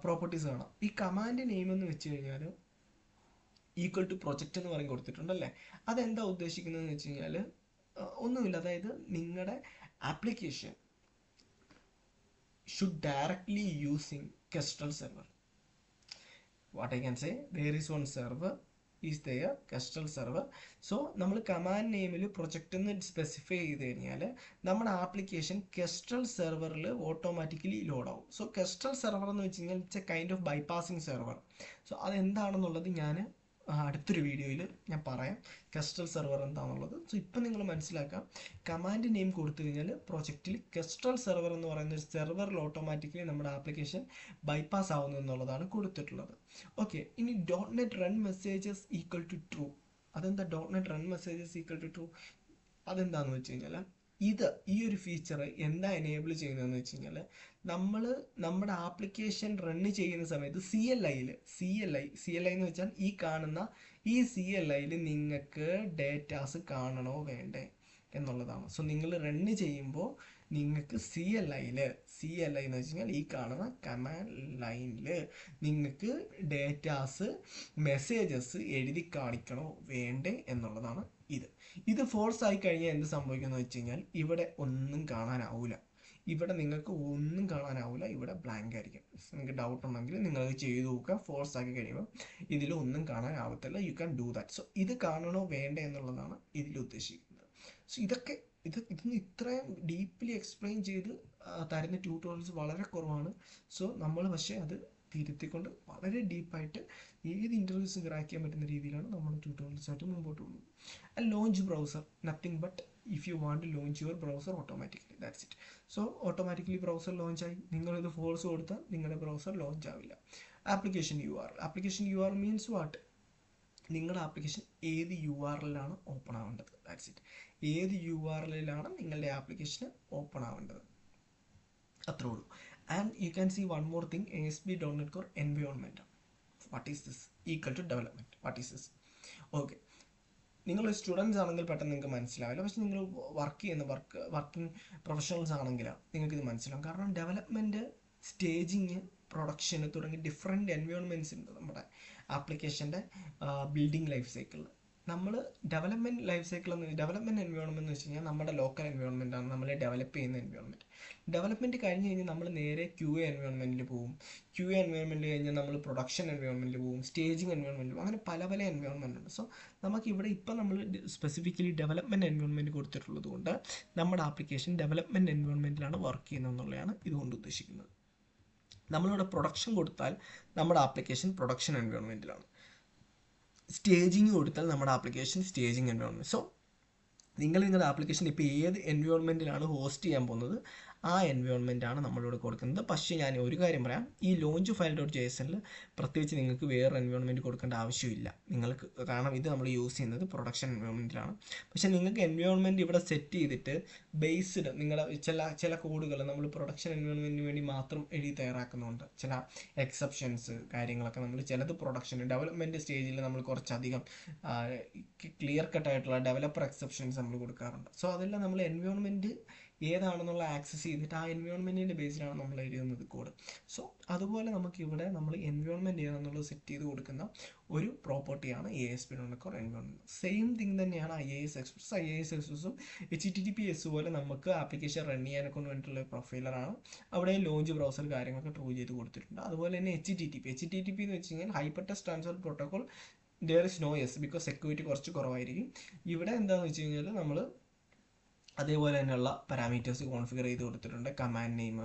A: പ്രോപ്പർട്ടീസ് കാണാം. ഈ കമാൻഡ് നെയിം എന്ന് വെച്ച് കഴിഞ്ഞാൽ ഈക്വൽ ടു പ്രൊജക്റ്റ് എന്ന് പറഞ്ഞ് കൊടുത്തിട്ടുണ്ടല്ലേ. അതെന്താ ഉദ്ദേശിക്കുന്നതെന്ന് വെച്ച് കഴിഞ്ഞാൽ ഒന്നുമില്ല, അതായത് നിങ്ങളുടെ application should directly using Kestrel server. What I can say, there is one server is there, Kestrel server. So നമ്മൾ കമാൻഡ് നെയിമിൽ പ്രൊജക്റ്റ് എന്ന് സ്പെസിഫൈ ചെയ്ത് കഴിഞ്ഞാൽ നമ്മുടെ ആപ്ലിക്കേഷൻ Kestrel സെർവറിൽ ഓട്ടോമാറ്റിക്കലി ലോഡ് ആവും. സോ Kestrel സെർവർ എന്ന് വെച്ച് കഴിഞ്ഞാൽ it's a kind of bypassing server. So അതെന്താണെന്നുള്ളത് ഞാൻ അടുത്തൊരു വീഡിയോയിൽ ഞാൻ പറയാം, Kestrel സെർവർ എന്താണെന്നുള്ളത്. സോ ഇപ്പം നിങ്ങൾ മനസ്സിലാക്കാം, കമാൻഡ് നെയിം കൊടുത്തു കഴിഞ്ഞാൽ പ്രൊജക്റ്റിൽ Kestrel സെർവർ എന്ന് പറയുന്ന ഒരു സെർവറിൽ ഓട്ടോമാറ്റിക്കലി നമ്മുടെ ആപ്ലിക്കേഷൻ ബൈപ്പാസ് ആവുന്നു എന്നുള്ളതാണ് കൊടുത്തിട്ടുള്ളത്. ഓക്കെ, ഇനി .NET run messages equal to true. അതെന്താ .NET run messages equal to true? അതെന്താണെന്ന് വെച്ച് കഴിഞ്ഞാൽ ഈ ഒരു ഫീച്ചർ എന്താ എനേബിൾ ചെയ്യുന്നതെന്ന് വെച്ച് കഴിഞ്ഞാൽ നമ്മൾ നമ്മുടെ ആപ്ലിക്കേഷൻ റണ്ണ് ചെയ്യുന്ന സമയത്ത് CLI എന്ന് വെച്ചാൽ ഈ കാണുന്ന ഈ CLIയിൽ നിങ്ങൾക്ക് ഡേറ്റാസ് കാണണോ വേണ്ടേ എന്നുള്ളതാണ്. സോ നിങ്ങൾ റണ്ണ് ചെയ്യുമ്പോൾ നിങ്ങൾക്ക് CLI എന്ന് വെച്ച് കഴിഞ്ഞാൽ ഈ കാണുന്ന കമാൻഡ് ലൈനിൽ നിങ്ങൾക്ക് ഡേറ്റാസ് മെസ്സേജസ് എഴുതി കാണിക്കണോ വേണ്ടേ എന്നുള്ളതാണ്. ഇത് ഫോൾസ് ആയി കഴിഞ്ഞാൽ എന്ത് സംഭവിക്കുമെന്ന് വെച്ച് കഴിഞ്ഞാൽ ഇവിടെ ഒന്നും കാണാനാവില്ല, ഇവിടെ നിങ്ങൾക്ക് ഒന്നും കാണാനാവില്ല, ഇവിടെ ബ്ലാങ്ക് ആയിരിക്കും. നിങ്ങൾക്ക് ഡൗട്ട് ഉണ്ടെങ്കിൽ നിങ്ങൾ ചെയ്ത് നോക്കുക. ഫോൾസ് ആക്കി കഴിയുമ്പോൾ ഇതിലൊന്നും കാണാനാവത്തില്ല. You can do that. So ഇത് കാണണോ വേണ്ടേ എന്നുള്ളതാണ് ഇതിൽ ഉദ്ദേശിക്കുന്നത്. സോ ഇതിന് ഇത്രയും ഡീപ്ലി എക്സ്പ്ലെയിൻ ചെയ്ത് തരുന്ന ട്യൂട്ടോറിയൽസ് വളരെ കുറവാണ്. സോ നമ്മൾ പക്ഷേ അത് തിരുത്തിക്കൊണ്ട് വളരെ ഡീപ്പായിട്ട് ഏത് ഇൻ്റർവ്യൂസും ക്രാക്ക് ചെയ്യാൻ പറ്റുന്ന രീതിയിലാണ് നമ്മൾ ട്യൂട്ടോറിയൽസായിട്ട് മുമ്പോട്ട് പോകുന്നത്. And launch browser nothing but if you want to launch your browser automatically, that's it. So automatically browser ലോഞ്ചായി. നിങ്ങളിത് ഫോഴ്സ് കൊടുത്താൽ നിങ്ങളുടെ ബ്രൗസർ ലോഞ്ച് ആവില്ല. Application URL means what? നിങ്ങളുടെ ആപ്ലിക്കേഷൻ ഏത് URL-ലാണ് ഓപ്പൺ ആവേണ്ടത്, ദാറ്റ്സ് ഇറ്റ്. ഏത് URL-ലാണ് നിങ്ങളുടെ ആപ്ലിക്കേഷൻ ഓപ്പൺ ആവേണ്ടത്, അത്രേ ഉള്ളൂ. And you can see one more thing, ASP.NET Core environment. What is this? Equal to development. What is this? Okay, നിങ്ങൾ സ്റ്റുഡൻസ് ആണെങ്കിൽ പെട്ടെന്ന് നിങ്ങൾക്ക് മനസ്സിലാവില്ല. പക്ഷെ നിങ്ങൾ വർക്കിംഗ് പ്രൊഫഷണൽസ് ആണെങ്കിൽ നിങ്ങൾക്ക് ഇത് മനസ്സിലാവും. കാരണം ഡെവലപ്മെൻറ്റ്, സ്റ്റേജിങ്, പ്രൊഡക്ഷന് തുടങ്ങി ഡിഫറെൻറ്റ് എൻവയോൺമെൻറ്റ്സ് ഉണ്ട് നമ്മുടെ ആപ്ലിക്കേഷൻ്റെ ബിൽഡിംഗ് ലൈഫ് സൈക്കിളിൽ. നമ്മൾ ഡെവലപ്മെൻറ്റ് എൻവയോൺമെൻറ്റ് എന്ന് വെച്ച് കഴിഞ്ഞാൽ നമ്മുടെ ലോക്കൽ എൻവയോൺമെൻറ്റ് ആണ്, നമ്മൾ ഡെവലപ്പ് ചെയ്യുന്ന എൻവയോൺമെൻറ്റ്. ഡെവലപ്മെൻറ്റ് കഴിഞ്ഞ് കഴിഞ്ഞാൽ നമ്മൾ നേരെ QA എൻവയോൺമെൻറ്റിൽ പോകും. QA എൻവയോൺമെൻറ്റ് കഴിഞ്ഞാൽ നമ്മൾ പ്രൊഡക്ഷൻ എൻവയോൺമെൻറ്റിൽ പോകും, സ്റ്റേജിങ് എൻവയോൺമെൻറ്റിൽ പോകും. അങ്ങനെ പല പല എൻവയോൺമെൻറ്റ് ഉണ്ട്. സോ നമുക്കിവിടെ ഇപ്പം നമ്മൾ സ്പെസിഫിക്കലി ഡെവലപ്മെൻറ്റ് എൻവയോൺമെൻറ്റ് കൊടുത്തിട്ടുള്ളത് കൊണ്ട് നമ്മുടെ ആപ്ലിക്കേഷൻ ഡെവലപ്മെൻറ്റ് എൻവയോൺമെൻറ്റിലാണ് വർക്ക് ചെയ്യുന്നത് എന്നുള്ളതാണ് ഇതുകൊണ്ട് ഉദ്ദേശിക്കുന്നത്. നമ്മളിവിടെ പ്രൊഡക്ഷൻ കൊടുത്താൽ നമ്മുടെ ആപ്ലിക്കേഷൻ പ്രൊഡക്ഷൻ എൻവയോൺമെൻറ്റിലാണ്, സ്റ്റേജിങ് കൊടുത്താൽ നമ്മുടെ ആപ്ലിക്കേഷൻ സ്റ്റേജിങ് എൻവയോൺമെൻറ്റ്. സോ നിങ്ങളുടെ ആപ്ലിക്കേഷൻ ഇപ്പോൾ ഏത് എൻവയോൺമെൻറ്റിലാണ് ഹോസ്റ്റ് ചെയ്യാൻ പോകുന്നത് ആ എൻവയോൺമെൻ്റ് ആണ് നമ്മളിവിടെ കൊടുക്കുന്നത്. പക്ഷേ ഞാൻ ഒരു കാര്യം പറയാം, ഈ ലോഞ്ച് ഫയൽ .jsonൽ പ്രത്യേകിച്ച് നിങ്ങൾക്ക് വേറെ എൻവയോൺമെൻറ്റ് കൊടുക്കേണ്ട ആവശ്യമില്ല നിങ്ങൾക്ക്, കാരണം ഇത് നമ്മൾ യൂസ് ചെയ്യുന്നത് പ്രൊഡക്ഷൻ എൻവയോൺമെൻറ്റിലാണ്. പക്ഷേ നിങ്ങൾക്ക് എൻവയോൺമെൻറ്റ് ഇവിടെ സെറ്റ് ചെയ്തിട്ട് ബേസ്ഡ് നിങ്ങളുടെ ചില കോഡുകൾ നമ്മൾ പ്രൊഡക്ഷൻ എൻവയോൺമെൻറ്റിന് വേണ്ടി മാത്രം എഴുതി തയ്യാറാക്കുന്നുണ്ട്. ചില എക്സെപ്ഷൻസ് കാര്യങ്ങളൊക്കെ നമ്മൾ ചിലത് പ്രൊഡക്ഷൻ ഡെവലപ്മെൻറ്റ് സ്റ്റേജിൽ നമ്മൾ കുറച്ചധികം ക്ലിയർ കട്ടായിട്ടുള്ള ഡെവലപ്പർ എക്സെപ്ഷൻസ് നമ്മൾ കൊടുക്കാറുണ്ട്. സോ അതെല്ലാം നമ്മൾ എൻവയോൺമെൻറ്റ് ഏതാണെന്നുള്ള ആക്സസ് ചെയ്തിട്ട് ആ എൻവയോൺമെൻറ്റിൻ്റെ ബേസിലാണ് നമ്മൾ എഴുതുന്നത് കോഡ്. സോ അതുപോലെ നമുക്കിവിടെ നമ്മൾ എൻവയോൺമെൻറ്റ് ഏതാണെന്നുള്ളത് സെറ്റ് ചെയ്ത് കൊടുക്കുന്ന ഒരു പ്രോപ്പർട്ടിയാണ് ASP.NET എൻവയോൺമെൻറ്റ്. സെയിം തിങ് തന്നെയാണ് IIS Express. IIS Expressഉം HTTPS പോലെ നമുക്ക് ആപ്ലിക്കേഷൻ റൺ ചെയ്യാനൊക്കെ വേണ്ടിയിട്ടുള്ള പ്രൊഫൈലറാണ്. അവിടെ ലോഞ്ച് ബ്രൗസർ കാര്യങ്ങളൊക്കെ ട്രൂ ചെയ്ത് കൊടുത്തിട്ടുണ്ട്. അതുപോലെ തന്നെ HTTP എന്ന് വെച്ച് കഴിഞ്ഞാൽ hyper text transfer protocol there is no S because security കുറച്ച് കുറവായിരിക്കും. ഇവിടെ എന്താണെന്ന് വെച്ച് കഴിഞ്ഞാൽ നമ്മൾ അതേപോലെ തന്നെയുള്ള പാരാമീറ്റേഴ്സ് കോൺഫിഗർ ചെയ്ത് കൊടുത്തിട്ടുണ്ട്. കമാൻഡ് നെയിം,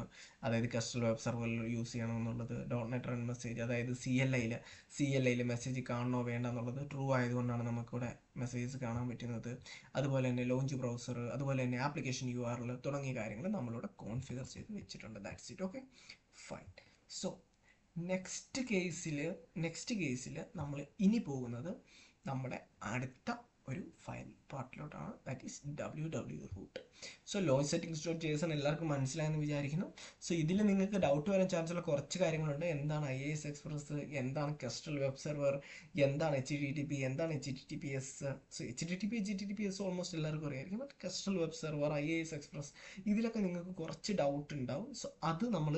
A: അതായത് കസ്റ്റൽ വെബ് സെർവറിൽ യൂസ് ചെയ്യണം എന്നുള്ളത്, .NET റൺ മെസ്സേജ്, അതായത് CLIയിൽ മെസ്സേജ് കാണണോ വേണ്ട എന്നുള്ളത് ട്രൂ ആയതുകൊണ്ടാണ് നമുക്കിവിടെ മെസ്സേജസ് കാണാൻ പറ്റുന്നത്. അതുപോലെ തന്നെ ലോഞ്ച് ബ്രൗസർ, അതുപോലെ തന്നെ ആപ്ലിക്കേഷൻ URL തുടങ്ങിയ കാര്യങ്ങൾ നമ്മളിവിടെ കോൺഫിഗർ ചെയ്ത് വെച്ചിട്ടുണ്ട്. That's it. Okay fine. So next കേസിൽ നമ്മൾ ഇനി പോകുന്നത് നമ്മുടെ അടുത്ത ഒരു ഫയൽ പാർട്ടിലോട്ടാണ്, that is www root. So launch settings.json എല്ലാവർക്കും മനസ്സിലായെന്ന് വിചാരിക്കുന്നു. സോ ഇതിൽ നിങ്ങൾക്ക് ഡൗട്ട് വരാൻ ചാൻസുള്ള കുറച്ച് കാര്യങ്ങളുണ്ട്. എന്താണ് IIS Express, എന്താണ് കസ്റ്റൽ വെബ് സെർവർ, എന്താണ് HTTP, എന്താണ് HTTPS. സോ HTTPS ഓൾമോസ്റ്റ് എല്ലാവർക്കും അറിയായിരിക്കും. But Kestrel web server, IIS Express ഇതിലൊക്കെ നിങ്ങൾക്ക് കുറച്ച് ഡൗട്ട് ഉണ്ടാവും. സോ അത് നമ്മൾ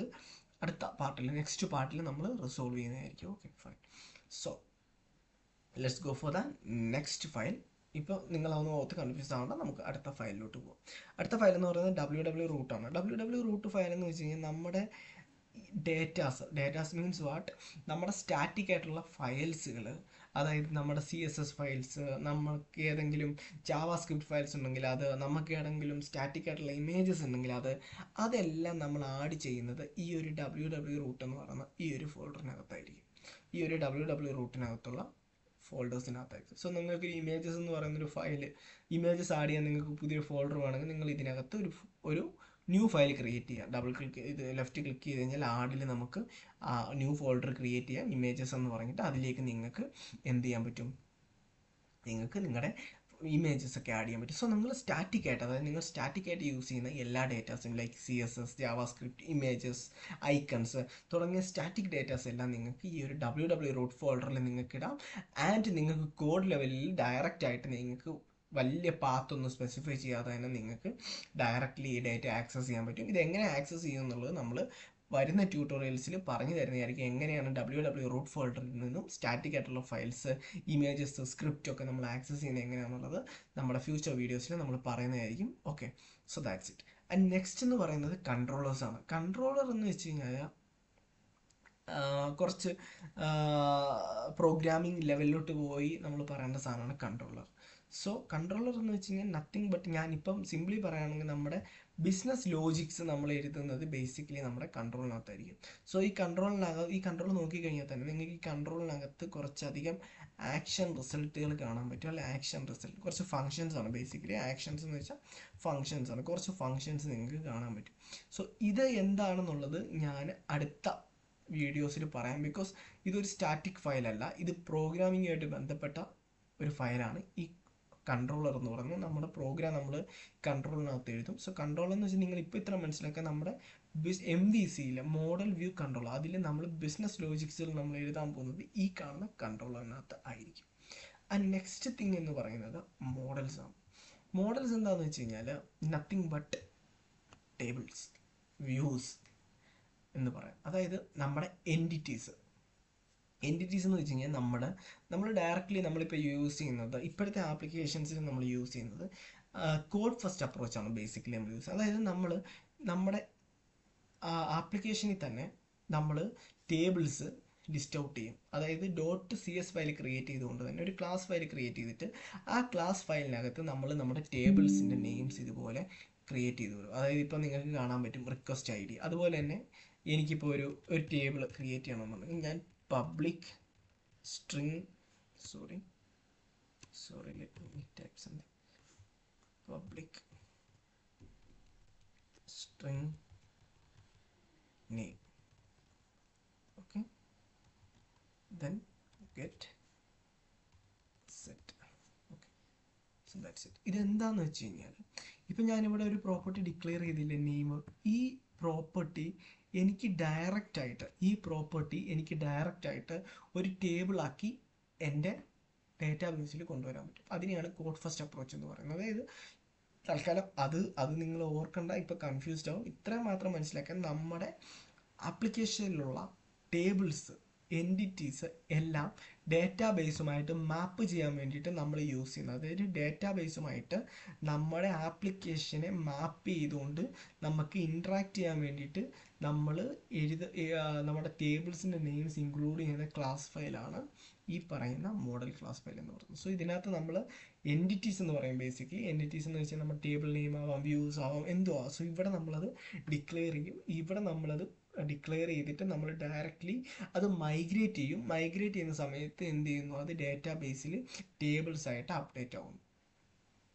A: അടുത്ത പാർട്ടിൽ, നെക്സ്റ്റ് പാർട്ടിൽ നമ്മൾ റിസോൾവ് ചെയ്യുന്നതായിരിക്കും. Okay fine. So let's go for the next file. ഇപ്പോൾ നിങ്ങളതൊന്ന് ഓർത്ത് കൺഫ്യൂസ് ആവേണ്ട, നമുക്ക് അടുത്ത ഫയലിലോട്ട് പോകാം. അടുത്ത ഫയൽ എന്ന് പറയുന്നത് www റൂട്ടാണ്. www റൂട്ട് ഫയൽ എന്ന് വെച്ച് കഴിഞ്ഞാൽ നമ്മുടെ ഡേറ്റാസ് മീൻസ് വാട്ട്, നമ്മുടെ സ്റ്റാറ്റിക് ആയിട്ടുള്ള ഫയൽസുകൾ, അതായത് നമ്മുടെ CSS ഫയൽസ്, നമുക്ക് ഏതെങ്കിലും ജാവാസ്ക്രിപ്റ്റ് ഫയൽസ് ഉണ്ടെങ്കിൽ അത്, നമുക്ക് ഏതെങ്കിലും സ്റ്റാറ്റിക് ആയിട്ടുള്ള ഇമേജസ് ഉണ്ടെങ്കിൽ അതെല്ലാം നമ്മൾ ആഡ് ചെയ്യുന്നത് ഈ ഒരു www റൂട്ട് എന്ന് പറയുന്ന ഈ ഒരു ഫോൾഡറിനകത്തായിരിക്കും. ഈ ഒരു www റൂട്ടിനകത്തുള്ള ഫോൾഡേഴ്സിനകത്തായിരിക്കും. സോ നിങ്ങൾക്ക് ഇമേജസ് എന്ന് പറയുന്നൊരു ഫയൽ, ഇമേജസ് ആഡ് ചെയ്യാൻ നിങ്ങൾക്ക് പുതിയൊരു ഫോൾഡർ വേണമെങ്കിൽ നിങ്ങൾ ഇതിനകത്ത് ഒരു ന്യൂ ഫയൽ ക്രിയേറ്റ് ചെയ്യാം. ഡബിൾ ക്ലിക്ക് ഇത് ലെഫ്റ്റ് ക്ലിക്ക് ചെയ്ത് കഴിഞ്ഞാൽ ആഡിൽ നമുക്ക് ന്യൂ ഫോൾഡർ ക്രിയേറ്റ് ചെയ്യാം, ഇമേജസ് എന്ന് പറഞ്ഞിട്ട്. അതിലേക്ക് നിങ്ങൾക്ക് എന്ത് ചെയ്യാൻ പറ്റും, നിങ്ങൾക്ക് നിങ്ങളുടെ ഇമേജസ് ഒക്കെ ആഡ് ചെയ്യാൻ പറ്റും. സോ നിങ്ങൾ സ്റ്റാറ്റിക് ആയിട്ട്, അതായത് നിങ്ങൾ സ്റ്റാറ്റിക് ആയിട്ട് യൂസ് ചെയ്യുന്ന എല്ലാ ഡേറ്റാസും like CSS, JavaScript, images, icons തുടങ്ങിയ സ്റ്റാറ്റിക് ഡേറ്റാസ് എല്ലാം നിങ്ങൾക്ക് ഈ ഒരു www റൂട്ട് ഫോൾഡറിൽ നിങ്ങൾക്ക് ഇടാം. ആൻഡ് നിങ്ങൾക്ക് കോഡ് ലെവലിൽ ഡയറക്റ്റ് ആയിട്ട് നിങ്ങൾക്ക് വലിയ പാത്തൊന്നും സ്പെസിഫൈ ചെയ്യാതെ തന്നെ നിങ്ങൾക്ക് ഡയറക്റ്റ്ലി ഈ ഡേറ്റ ആക്സസ് ചെയ്യാൻ പറ്റും. ഇതെങ്ങനെ ആക്സസ് ചെയ്യും എന്നുള്ളത് നമ്മൾ വരുന്ന ട്യൂട്ടോറിയൽസിൽ പറഞ്ഞു തരുന്നതായിരിക്കും. എങ്ങനെയാണ് www റൂട്ട് ഫോൾഡറിൽ നിന്നും സ്റ്റാറ്റിക് ആയിട്ടുള്ള ഫയൽസ്, ഇമേജസ്, സ്ക്രിപ്റ്റ് ഒക്കെ നമ്മൾ ആക്സസ് ചെയ്യുന്നത് എങ്ങനെയാണെന്നുള്ളത് നമ്മുടെ ഫ്യൂച്ചർ വീഡിയോസിൽ നമ്മൾ പറയുന്നതായിരിക്കും. Okay, so that's it. And next എന്ന് പറയുന്നത് കൺട്രോളേഴ്സ് ആണ്. കൺട്രോളർ എന്ന് വെച്ച് കഴിഞ്ഞാൽ കുറച്ച് പ്രോഗ്രാമിംഗ് ലെവലിലോട്ട് പോയി നമ്മൾ പറയേണ്ട സാധനമാണ് കൺട്രോളർ. സോ കൺട്രോളർ എന്ന് വെച്ച് കഴിഞ്ഞാൽ നത്തിങ് ബട്ട്, ഞാനിപ്പം സിംപ്ലി പറയുകയാണെങ്കിൽ നമ്മുടെ ബിസിനസ് ലോജിക്സ് നമ്മൾ എഴുതുന്നത് ബേസിക്കലി നമ്മുടെ കൺട്രോളിനകത്തായിരിക്കും. സോ ഈ കൺട്രോൾ നോക്കിക്കഴിഞ്ഞാൽ തന്നെ നിങ്ങൾക്ക് ഈ കൺട്രോളിനകത്ത് കുറച്ചധികം ആക്ഷൻ റിസൾട്ടുകൾ കാണാൻ പറ്റും. അല്ലെ ആക്ഷൻ റിസൾട്ട് കുറച്ച് ഫങ്ഷൻസ് ആണ്. ബേസിക്കലി ആക്ഷൻസ് എന്ന് വെച്ചാൽ ഫങ്ഷൻസ് ആണ്. കുറച്ച് ഫങ്ഷൻസ് നിങ്ങൾക്ക് കാണാൻ പറ്റും. സോ ഇത് എന്താണെന്നുള്ളത് ഞാൻ അടുത്ത വീഡിയോസിൽ പറയാം. ബിക്കോസ് ഇതൊരു സ്റ്റാറ്റിക് ഫയലല്ല, ഇത് പ്രോഗ്രാമിംഗുമായിട്ട് ബന്ധപ്പെട്ട ഒരു ഫയലാണ്. ഈ കൺട്രോളർ എന്ന് പറയുന്നത് നമ്മുടെ പ്രോഗ്രാം നമ്മൾ കൺട്രോളിനകത്ത് എഴുതും. സോ കൺട്രോളർ എന്ന് വെച്ചാൽ നിങ്ങൾ ഇപ്പോൾ ഇത്ര മനസ്സിലാക്കുക, നമ്മുടെ MVCയിൽ മോഡൽ വ്യൂ കൺട്രോൾ, അതിൽ നമ്മൾ ബിസിനസ് ലോജിക്സിൽ നമ്മൾ എഴുതാൻ പോകുന്നത് ഈ കാണുന്ന കൺട്രോളറിനകത്ത് ആയിരിക്കും. ആൻഡ് നെക്സ്റ്റ് തിങ് എന്ന് പറയുന്നത് മോഡൽസ് ആണ്. മോഡൽസ് എന്താണെന്ന് വെച്ച് കഴിഞ്ഞാൽ നത്തിങ് ബട്ട് ടേബിൾസ്, വ്യൂസ് എന്ന് പറയാം. അതായത് നമ്മുടെ എൻറ്റിറ്റീസ്, എൻറ്റിറ്റീസ് എന്ന് വെച്ച് കഴിഞ്ഞാൽ നമ്മൾ ഡയറക്റ്റ്ലി നമ്മളിപ്പോൾ യൂസ് ചെയ്യുന്നത് ഇപ്പോഴത്തെ ആപ്ലിക്കേഷൻസിൽ നമ്മൾ യൂസ് ചെയ്യുന്നത് കോഡ് ഫസ്റ്റ് അപ്രോച്ചാണ് ബേസിക്കലി നമ്മൾ യൂസ്, അതായത് നമ്മുടെ ആപ്ലിക്കേഷനിൽ തന്നെ നമ്മൾ ടേബിൾസ് ലിസ്റ്റ് ഔട്ട് ചെയ്യും. അതായത് .cs ഫയൽ ക്രിയേറ്റ് ചെയ്തുകൊണ്ട് തന്നെ ഒരു ക്ലാസ് ഫയൽ ക്രിയേറ്റ് ചെയ്തിട്ട് ആ ക്ലാസ് ഫയലിനകത്ത് നമ്മൾ നമ്മുടെ ടേബിൾസിൻ്റെ നെയിംസ് ഇതുപോലെ ക്രിയേറ്റ് ചെയ്ത് വരും. അതായത് ഇപ്പോൾ നിങ്ങൾക്ക് കാണാൻ പറ്റും റിക്വസ്റ്റ് ID. അതുപോലെ തന്നെ എനിക്കിപ്പോൾ ഒരു ടേബിൾ ക്രിയേറ്റ് ചെയ്യണമെന്നുണ്ടെങ്കിൽ ഞാൻ public string let me type something public string name, okay, then get set, okay, so that's it. ഇതെന്താന്ന് വെച്ച് കഴിഞ്ഞാൽ ഇപ്പം ഞാനിവിടെ ഒരു പ്രോപ്പർട്ടി ഡിക്ലെയർ ചെയ്തില്ലേ നെയിം, ഈ പ്രോപ്പർട്ടി എനിക്ക് ഡയറക്റ്റ് ആയിട്ട് ഒരു ടേബിളാക്കി എൻ്റെ ഡേറ്റാബേസിൽ കൊണ്ടുവരാൻ പറ്റും. അതിനെയാണ് കോഡ് ഫസ്റ്റ് അപ്രോച്ച് എന്ന് പറയുന്നത്. അതായത് തൽക്കാലം അത് നിങ്ങൾ ഓർക്കണ്ട, ഇപ്പോൾ കൺഫ്യൂസ്ഡ് ആവും. ഇത്രയും മാത്രം മനസ്സിലാക്കാൻ നമ്മുടെ ആപ്ലിക്കേഷനിലുള്ള ടേബിൾസ് എൻറ്റിറ്റീസ് എല്ലാം ഡേറ്റാബേസുമായിട്ട് മാപ്പ് ചെയ്യാൻ വേണ്ടിയിട്ട് നമ്മൾ യൂസ് ചെയ്യുന്നത്. അതായത് ഡേറ്റാബേസുമായിട്ട് നമ്മുടെ ആപ്ലിക്കേഷനെ മാപ്പ് ചെയ്തുകൊണ്ട് നമുക്ക് ഇൻട്രാക്ട് ചെയ്യാൻ വേണ്ടിയിട്ട് നമ്മൾ നമ്മുടെ ടേബിൾസിൻ്റെ നെയിംസ് ഇൻക്ലൂഡ് ചെയ്യുന്ന ക്ലാസ് ഫയലാണ് ഈ പറയുന്ന മോഡൽ ക്ലാസ് ഫയൽ എന്ന് പറയുന്നത്. സോ ഇതിനകത്ത് നമ്മൾ എൻറ്റിറ്റീസ് എന്ന് പറയും. ബേസിക്കലി എൻറ്റിറ്റീസ് എന്ന് വെച്ചാൽ നമ്മുടെ ടേബിൾ നെയിം ആവാം, വ്യൂസ് ആവാം, എന്തോ ആവാം. സോ ഇവിടെ നമ്മളത് ഡിക്ലെയർ ചെയ്യും. ഇവിടെ നമ്മളത് ഡിക്ലെയർ ചെയ്തിട്ട് നമ്മൾ ഡയറക്റ്റ്ലി അത് മൈഗ്രേറ്റ് ചെയ്യും. മൈഗ്രേറ്റ് ചെയ്യുന്ന സമയത്ത് എന്ത് ചെയ്യുന്നു, അത് ഡേറ്റാബേസിൽ ടേബിൾസ് ആയിട്ട് അപ്ഡേറ്റ് ആവും.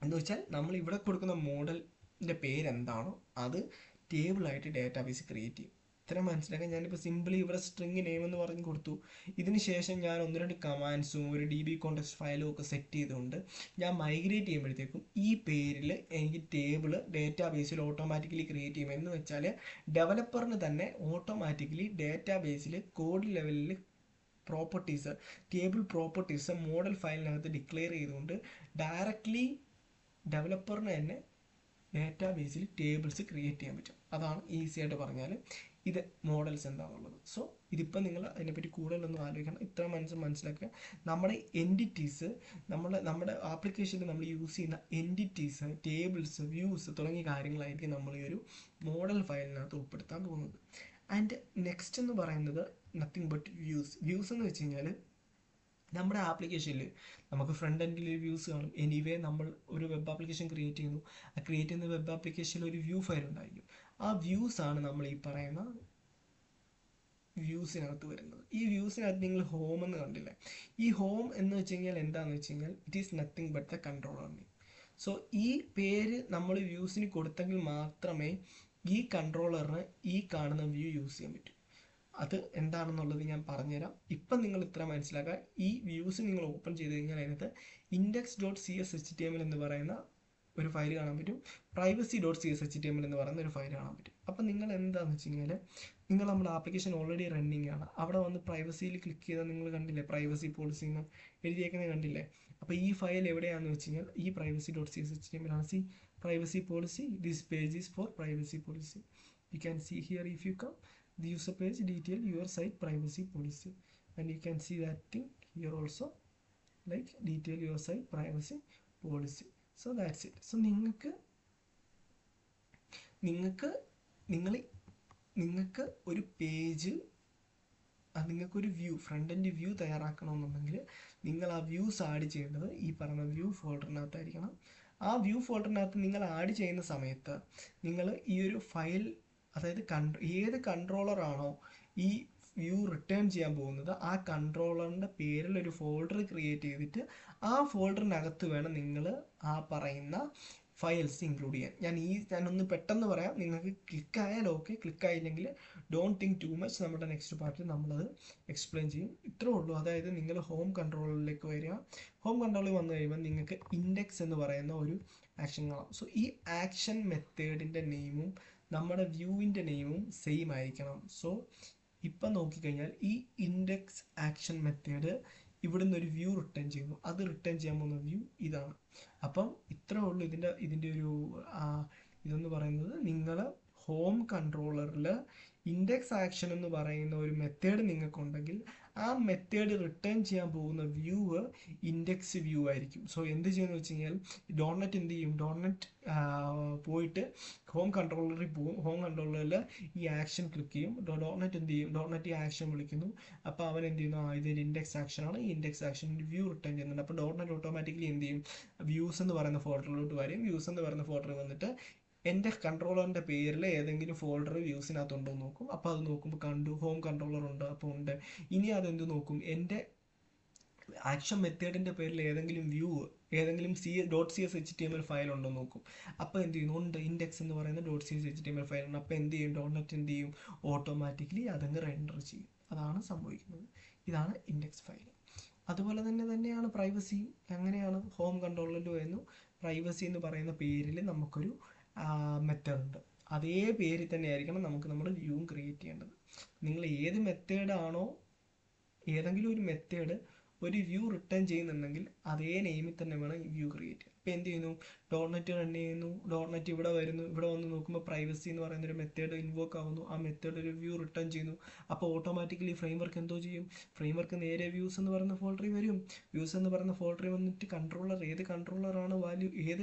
A: എന്ന് വെച്ചാൽ നമ്മൾ ഇവിടെ കൊടുക്കുന്ന മോഡലിൻ്റെ പേരെന്താണോ അത് ടേബിളായിട്ട് ഡേറ്റാബേസ് ക്രിയേറ്റ് ചെയ്യും. ഇത്ര മനസ്സിലാക്കാൻ ഞാനിപ്പോൾ സിമ്പിളി ഇവിടെ സ്ട്രിങ് നെയിം എന്ന് പറഞ്ഞ് കൊടുത്തു. ഇതിന് ശേഷം ഞാൻ 1-2 കമാൻഡ്സും ഒരു DB കോണ്ടെക്സ്റ്റ് ഫയലും ഒക്കെ സെറ്റ് ചെയ്തുകൊണ്ട് ഞാൻ മൈഗ്രേറ്റ് ചെയ്യുമ്പോഴത്തേക്കും ഈ പേരിൽ എനിക്ക് ടേബിൾ ഡേറ്റാബേസിൽ ഓട്ടോമാറ്റിക്കലി ക്രിയേറ്റ് ചെയ്യും. എന്ന് വെച്ചാൽ ഡെവലപ്പറിന് തന്നെ ഓട്ടോമാറ്റിക്കലി ഡേറ്റാബേസിൽ കോഡ് ലെവലിൽ ടേബിൾ പ്രോപ്പർട്ടീസ് മോഡൽ ഫയലിനകത്ത് ഡിക്ലെയർ ചെയ്തുകൊണ്ട് ഡയറക്റ്റ്ലി ഡെവലപ്പറിന് തന്നെ ഡേറ്റാബേസിൽ ടേബിൾസ് ക്രിയേറ്റ് ചെയ്യാൻ പറ്റും. അതാണ് ഈസി ആയിട്ട് പറഞ്ഞാൽ ഇത് മോഡൽസ് എന്താണെന്നുള്ളത്. സോ ഇതിപ്പോൾ നിങ്ങൾ അതിനെപ്പറ്റി കൂടുതലൊന്നും ആലോചിക്കണം. ഇത്ര മനസ്സിലാക്കുക. നമ്മുടെ എൻറ്റിറ്റീസ് നമ്മുടെ ആപ്ലിക്കേഷനിൽ നമ്മൾ യൂസ് ചെയ്യുന്ന എൻറ്റിറ്റീസ്, ടേബിൾസ്, വ്യൂസ് തുടങ്ങിയ കാര്യങ്ങളായിരിക്കും നമ്മൾ ഈ ഒരു മോഡൽ ഫയലിനകത്ത് ഉൾപ്പെടുത്താൻ പോകുന്നത്. ആൻഡ് നെക്സ്റ്റ് എന്ന് പറയുന്നത് നത്തിങ് ബട്ട് വ്യൂസ് എന്ന് വെച്ച് കഴിഞ്ഞാൽ നമ്മുടെ ആപ്ലിക്കേഷനിൽ നമുക്ക് ഫ്രണ്ട് എൻഡിൽ വ്യൂസ് കാണും. എനിവേ നമ്മൾ ഒരു വെബ് ആപ്ലിക്കേഷൻ ക്രിയേറ്റ് ചെയ്യുന്നു. ആ ക്രിയേറ്റ് ചെയ്യുന്ന വെബ് ആപ്ലിക്കേഷനിൽ ഒരു വ്യൂ ഫയൽ ഉണ്ടായിരിക്കും. ആ വ്യൂസ് ആണ് നമ്മൾ ഈ പറയുന്ന വ്യൂസിനകത്ത് വരുന്നത്. ഈ വ്യൂസിനകത്ത് നിങ്ങൾ ഹോം എന്ന് കണ്ടില്ലേ? ഈ ഹോം എന്ന് വെച്ച് കഴിഞ്ഞാൽ എന്താണെന്ന് വെച്ച് കഴിഞ്ഞാൽ it is nothing but the controller name. So ഈ പേര് നമ്മൾ വ്യൂസിന് കൊടുത്തെങ്കിൽ മാത്രമേ ഈ കൺട്രോളറിന് ഈ കാണുന്ന വ്യൂ യൂസ് ചെയ്യാൻ പറ്റൂ. അത് എന്താണെന്നുള്ളത് ഞാൻ പറഞ്ഞുതരാം. ഇപ്പം നിങ്ങൾ ഇത്ര മനസ്സിലാക്കുക. ഈ വ്യൂസ് നിങ്ങൾ ഓപ്പൺ ചെയ്ത് കഴിഞ്ഞാൽ അതിനകത്ത് index.cshtml എന്ന് പറയുന്ന ഒരു ഫയൽ കാണാൻ പറ്റും, privacy.cshtml എന്ന് പറയുന്ന ഒരു ഫയൽ കാണാൻ പറ്റും. അപ്പം നിങ്ങൾ എന്താണെന്ന് വെച്ച് കഴിഞ്ഞാൽ നമ്മുടെ ആപ്ലിക്കേഷൻ ഓൾറെഡി റണ്ണിങ് ആണ്. അവിടെ വന്ന് പ്രൈവസിയിൽ ക്ലിക്ക് ചെയ്താൽ നിങ്ങൾ കണ്ടില്ലേ പ്രൈവസി പോളിസി എന്ന് എഴുതിയേക്കുന്നത് കണ്ടില്ലേ? അപ്പോൾ ഈ ഫയൽ എവിടെയാണെന്ന് വെച്ച് കഴിഞ്ഞാൽ ഈ privacy.cshtml ആണ്. See privacy policy, this page is for privacy policy. You can see here if you come the user page detail your site privacy policy, and you can see that thing here also, like detail your site privacy policy. So that's it. So നിങ്ങൾക്ക് ഒരു പേജ്, നിങ്ങൾക്കൊരു വ്യൂ, ഫ്രണ്ട് എൻഡ് വ്യൂ തയ്യാറാക്കണമെന്നുണ്ടെങ്കിൽ നിങ്ങൾ ആ വ്യൂസ് ആഡ് ചെയ്യേണ്ടത് ഈ പറഞ്ഞ വ്യൂ ഫോൾഡറിനകത്തായിരിക്കണം. ആ വ്യൂ ഫോൾഡറിനകത്ത് നിങ്ങൾ ആഡ് ചെയ്യുന്ന സമയത്ത് നിങ്ങൾ ഈ ഒരു ഫയൽ, അതായത് ഏത് കൺട്രോളറാണോ ഈ വ്യൂ റിട്ടേൺ ചെയ്യാൻ പോകുന്നത് ആ കൺട്രോളറിൻ്റെ പേരിൽ ഒരു ഫോൾഡർ ക്രിയേറ്റ് ചെയ്തിട്ട് ആ ഫോൾഡറിനകത്ത് വേണം നിങ്ങൾ ആ പറയുന്ന ഫയൽസ് ഇൻക്ലൂഡ് ചെയ്യാൻ. ഞാനൊന്ന് പെട്ടെന്ന് പറയാം. നിങ്ങൾക്ക് ക്ലിക്കായാൽ ഓക്കെ, ക്ലിക്കായില്ലെങ്കിൽ ഡോണ്ട് തിങ്ക് ടു മച്ച്. നമ്മുടെ നെക്സ്റ്റ് പാർട്ടിൽ നമ്മളത് എക്സ്പ്ലെയിൻ ചെയ്യും. ഇത്രേ ഉള്ളൂ. അതായത് നിങ്ങൾ ഹോം കൺട്രോളിലേക്ക് വരിക. ഹോം കൺട്രോളിൽ വന്നു കഴിയുമ്പോൾ നിങ്ങൾക്ക് ഇൻഡെക്സ് എന്ന് പറയുന്ന ഒരു ആക്ഷൻ കാണാം. സോ ഈ ആക്ഷൻ മെത്തേഡിൻ്റെ നെയിമും നമ്മുടെ വ്യൂവിൻ്റെ നെയിമും സെയിം ആയിരിക്കണം. സോ ഇപ്പം നോക്കിക്കഴിഞ്ഞാൽ ഈ ഇൻഡെക്സ് ആക്ഷൻ മെത്തേഡ് ഇവിടുന്ന് ഒരു വ്യൂ റിട്ടേൺ ചെയ്യുന്നു. അത് റിട്ടേൺ ചെയ്യാൻ പോകുന്ന വ്യൂ ഇതാണ്. അപ്പം ഇത്രേ ഉള്ളൂ ഇതിൻ്റെ ഒരു ഇതെന്ന് പറയുന്നത്. നിങ്ങൾ ഹോം കൺട്രോളറിൽ ഇൻഡെക്സ് ആക്ഷൻ എന്ന് പറയുന്ന ഒരു മെത്തേഡ് നിങ്ങൾക്കുണ്ടെങ്കിൽ ആ മെത്തേഡ് റിട്ടേൺ ചെയ്യാൻ പോകുന്ന വ്യൂ ഇൻഡെക്സ് വ്യൂ ആയിരിക്കും. സോ എന്ത് ചെയ്യുമെന്ന് വെച്ച് കഴിഞ്ഞാൽ ഡോട്ട്നെറ്റ് എന്ത് ചെയ്യും, ഡോട്ട്നെറ്റ് പോയിട്ട് ഹോം കൺട്രോളറിൽ പോകും. ഹോം കൺട്രോളറിൽ ഈ ആക്ഷൻ ക്ലിക്ക് ചെയ്യും. ഡോട്ട്നെറ്റ് എന്ത് ചെയ്യും, ഡോട്ട്നെറ്റ് ഈ ആക്ഷൻ വിളിക്കുന്നു. അപ്പോൾ അവൻ എന്ത് ചെയ്യുന്നു, ഇതൊരു ഇൻഡെക്സ് ആക്ഷൻ ആണ്, ഈ ഇൻഡെക്സ് ആക്ഷൻ വ്യൂ റിട്ടേൺ ചെയ്യുന്നുണ്ട്. അപ്പോൾ ഡോട്ട്നെറ്റ് ഓട്ടോമാറ്റിക്കലി എന്ത് ചെയ്യും, വ്യൂസ് എന്ന് പറയുന്ന ഫോൾഡറിലോട്ട് വരും. വ്യൂസ് എന്ന് പറയുന്ന ഫോൾഡറിൽ വന്നിട്ട് എൻ്റെ കൺട്രോളറിൻ്റെ പേരിൽ ഏതെങ്കിലും ഫോൾഡർ വ്യൂസിനകത്തുണ്ടോ എന്ന് നോക്കും. അപ്പോൾ അത് നോക്കുമ്പോൾ കണ്ടു ഹോം കൺട്രോളർ ഉണ്ട്, അപ്പോൾ ഉണ്ട്. ഇനി അതെന്ത് നോക്കും, എൻ്റെ ആക്ഷൻ മെത്തേഡിൻ്റെ പേരിൽ ഏതെങ്കിലും വ്യൂ, ഏതെങ്കിലും .cs_html ഫയൽ ഉണ്ടോ എന്ന് നോക്കും. അപ്പോൾ എന്ത് ചെയ്യുന്നു, ഉണ്ട്, ഇൻഡെക്സ് എന്ന് പറയുന്ന .cs_html ഫയൽ ഉണ്ട്. അപ്പോൾ എന്ത് ചെയ്യും, ഡോട്ട്നെറ്റ് എന്ത് ചെയ്യും, ഓട്ടോമാറ്റിക്കലി അതങ്ങ് റെൻഡർ ചെയ്യും. അതാണ് സംഭവിക്കുന്നത്. ഇതാണ് ഇൻഡെക്സ് ഫയൽ. അതുപോലെ തന്നെയാണ് പ്രൈവസി. എങ്ങനെയാണ്, ഹോം കൺട്രോളറിൽ വരുന്നു, പ്രൈവസി എന്ന് പറയുന്ന പേരിൽ നമുക്കൊരു മെത്തേഡ് ഉണ്ട്. അതേ പേരിൽ തന്നെ ആയിരിക്കണം നമുക്ക് നമ്മുടെ വ്യൂ ക്രിയേറ്റ് ചെയ്യേണ്ടത്. നിങ്ങൾ ഏത് മെത്തേഡാണോ, ഏതെങ്കിലും ഒരു മെത്തേഡ് ഒരു വ്യൂ റിട്ടേൺ ചെയ്യുന്നുണ്ടെങ്കിൽ അതേ നെയിമിൽ തന്നെ വേണം ഈ വ്യൂ ക്രിയേറ്റ് ചെയ്യാൻ. ഇപ്പോൾ എന്ത് ചെയ്യുന്നു, ഡോട്ട്നെറ്റ് റൺ ചെയ്യുന്നു, ഡോട്ട്നെറ്റ് ഇവിടെ വരുന്നു, ഇവിടെ വന്ന് നോക്കുമ്പോൾ പ്രൈവസി എന്ന് പറയുന്ന ഒരു മെത്തേഡ് ഇൻവോക്ക് ആവുന്നു. ആ മെത്തേഡ് ഒരു വ്യൂ റിട്ടേൺ ചെയ്യുന്നു. അപ്പോൾ ഓട്ടോമാറ്റിക്കലി ഫ്രെയിംവർക്ക് എന്തോ ചെയ്യും, ഫ്രെയിംവർക്ക് നേരെ വ്യൂസ് എന്ന് പറയുന്ന ഫോൾഡറിൽ വരും. വ്യൂസ് എന്ന് പറയുന്ന ഫോൾഡറിൽ വന്നിട്ട് കൺട്രോളർ, ഏത് കൺട്രോളറാണോ വാല്യൂ,